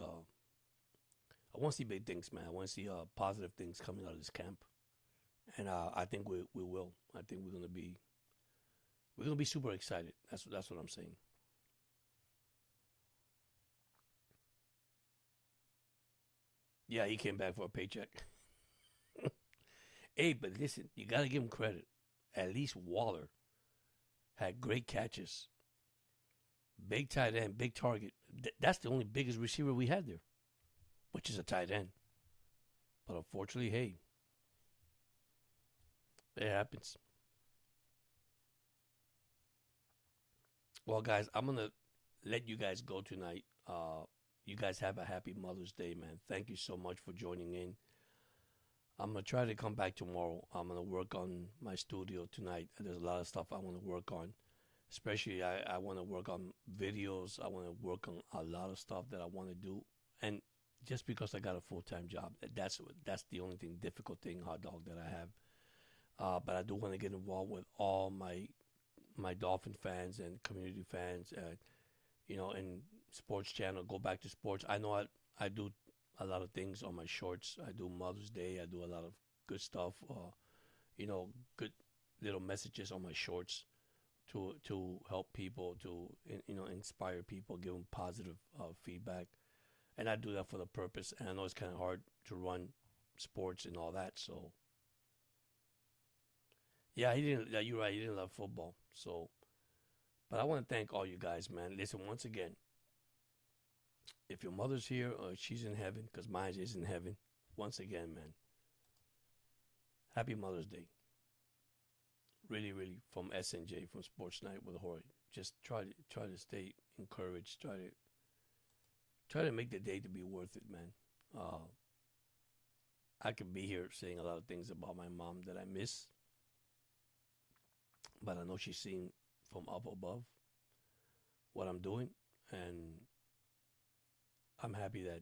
Speaker 1: big things, man. I want to see positive things coming out of this camp, and I think we will. I think we're gonna be super excited. That's what I'm saying. Yeah, he came back for a paycheck. Hey, but listen, you gotta give him credit. At least Waller had great catches, big tight end, big target. That's the only biggest receiver we had there, which is a tight end. But unfortunately, hey, it happens. Well, guys, I'm gonna let you guys go tonight. You guys have a happy Mother's Day, man. Thank you so much for joining in. I'm gonna try to come back tomorrow. I'm gonna work on my studio tonight. There's a lot of stuff I want to work on. Especially, I want to work on videos. I want to work on a lot of stuff that I want to do. And just because I got a full time job, that's the only difficult thing, hot dog, that I have. But I do want to get involved with all my Dolphin fans and community fans, and sports channel. Go back to sports. I know I do a lot of things on my shorts. I do Mother's Day. I do a lot of good stuff. Good little messages on my shorts to help people, to inspire people, give them positive feedback, and I do that for the purpose. And I know it's kind of hard to run sports and all that. So yeah, he didn't. Yeah, you're right. He didn't love football. So, but I want to thank all you guys, man. Listen, once again, if your mother's here or she's in heaven, because mine is in heaven, once again, man, Happy Mother's Day. Really, really, from SNJ, from Sports Night with Jorge. Just try to stay encouraged. Try to make the day to be worth it, man. Uh, I could be here saying a lot of things about my mom that I miss, but I know she's seeing from up above what I'm doing, and I'm happy that,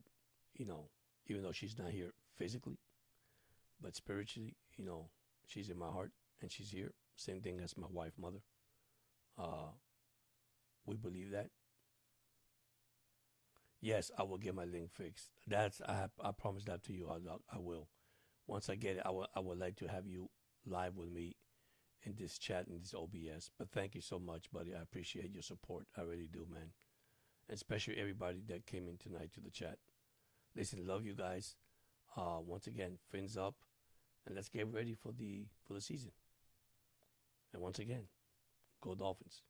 Speaker 1: you know, even though she's not here physically, but spiritually, she's in my heart and she's here. Same thing as my wife, mother. Uh, we believe that. Yes, I will get my link fixed. I promise that to you. I will. Once I get it, I would like to have you live with me in this chat in this OBS. But thank you so much, buddy. I appreciate your support. I really do, man. And especially everybody that came in tonight to the chat. Listen, love you guys. Once again, fins up, and let's get ready for the season. And once again, go Dolphins.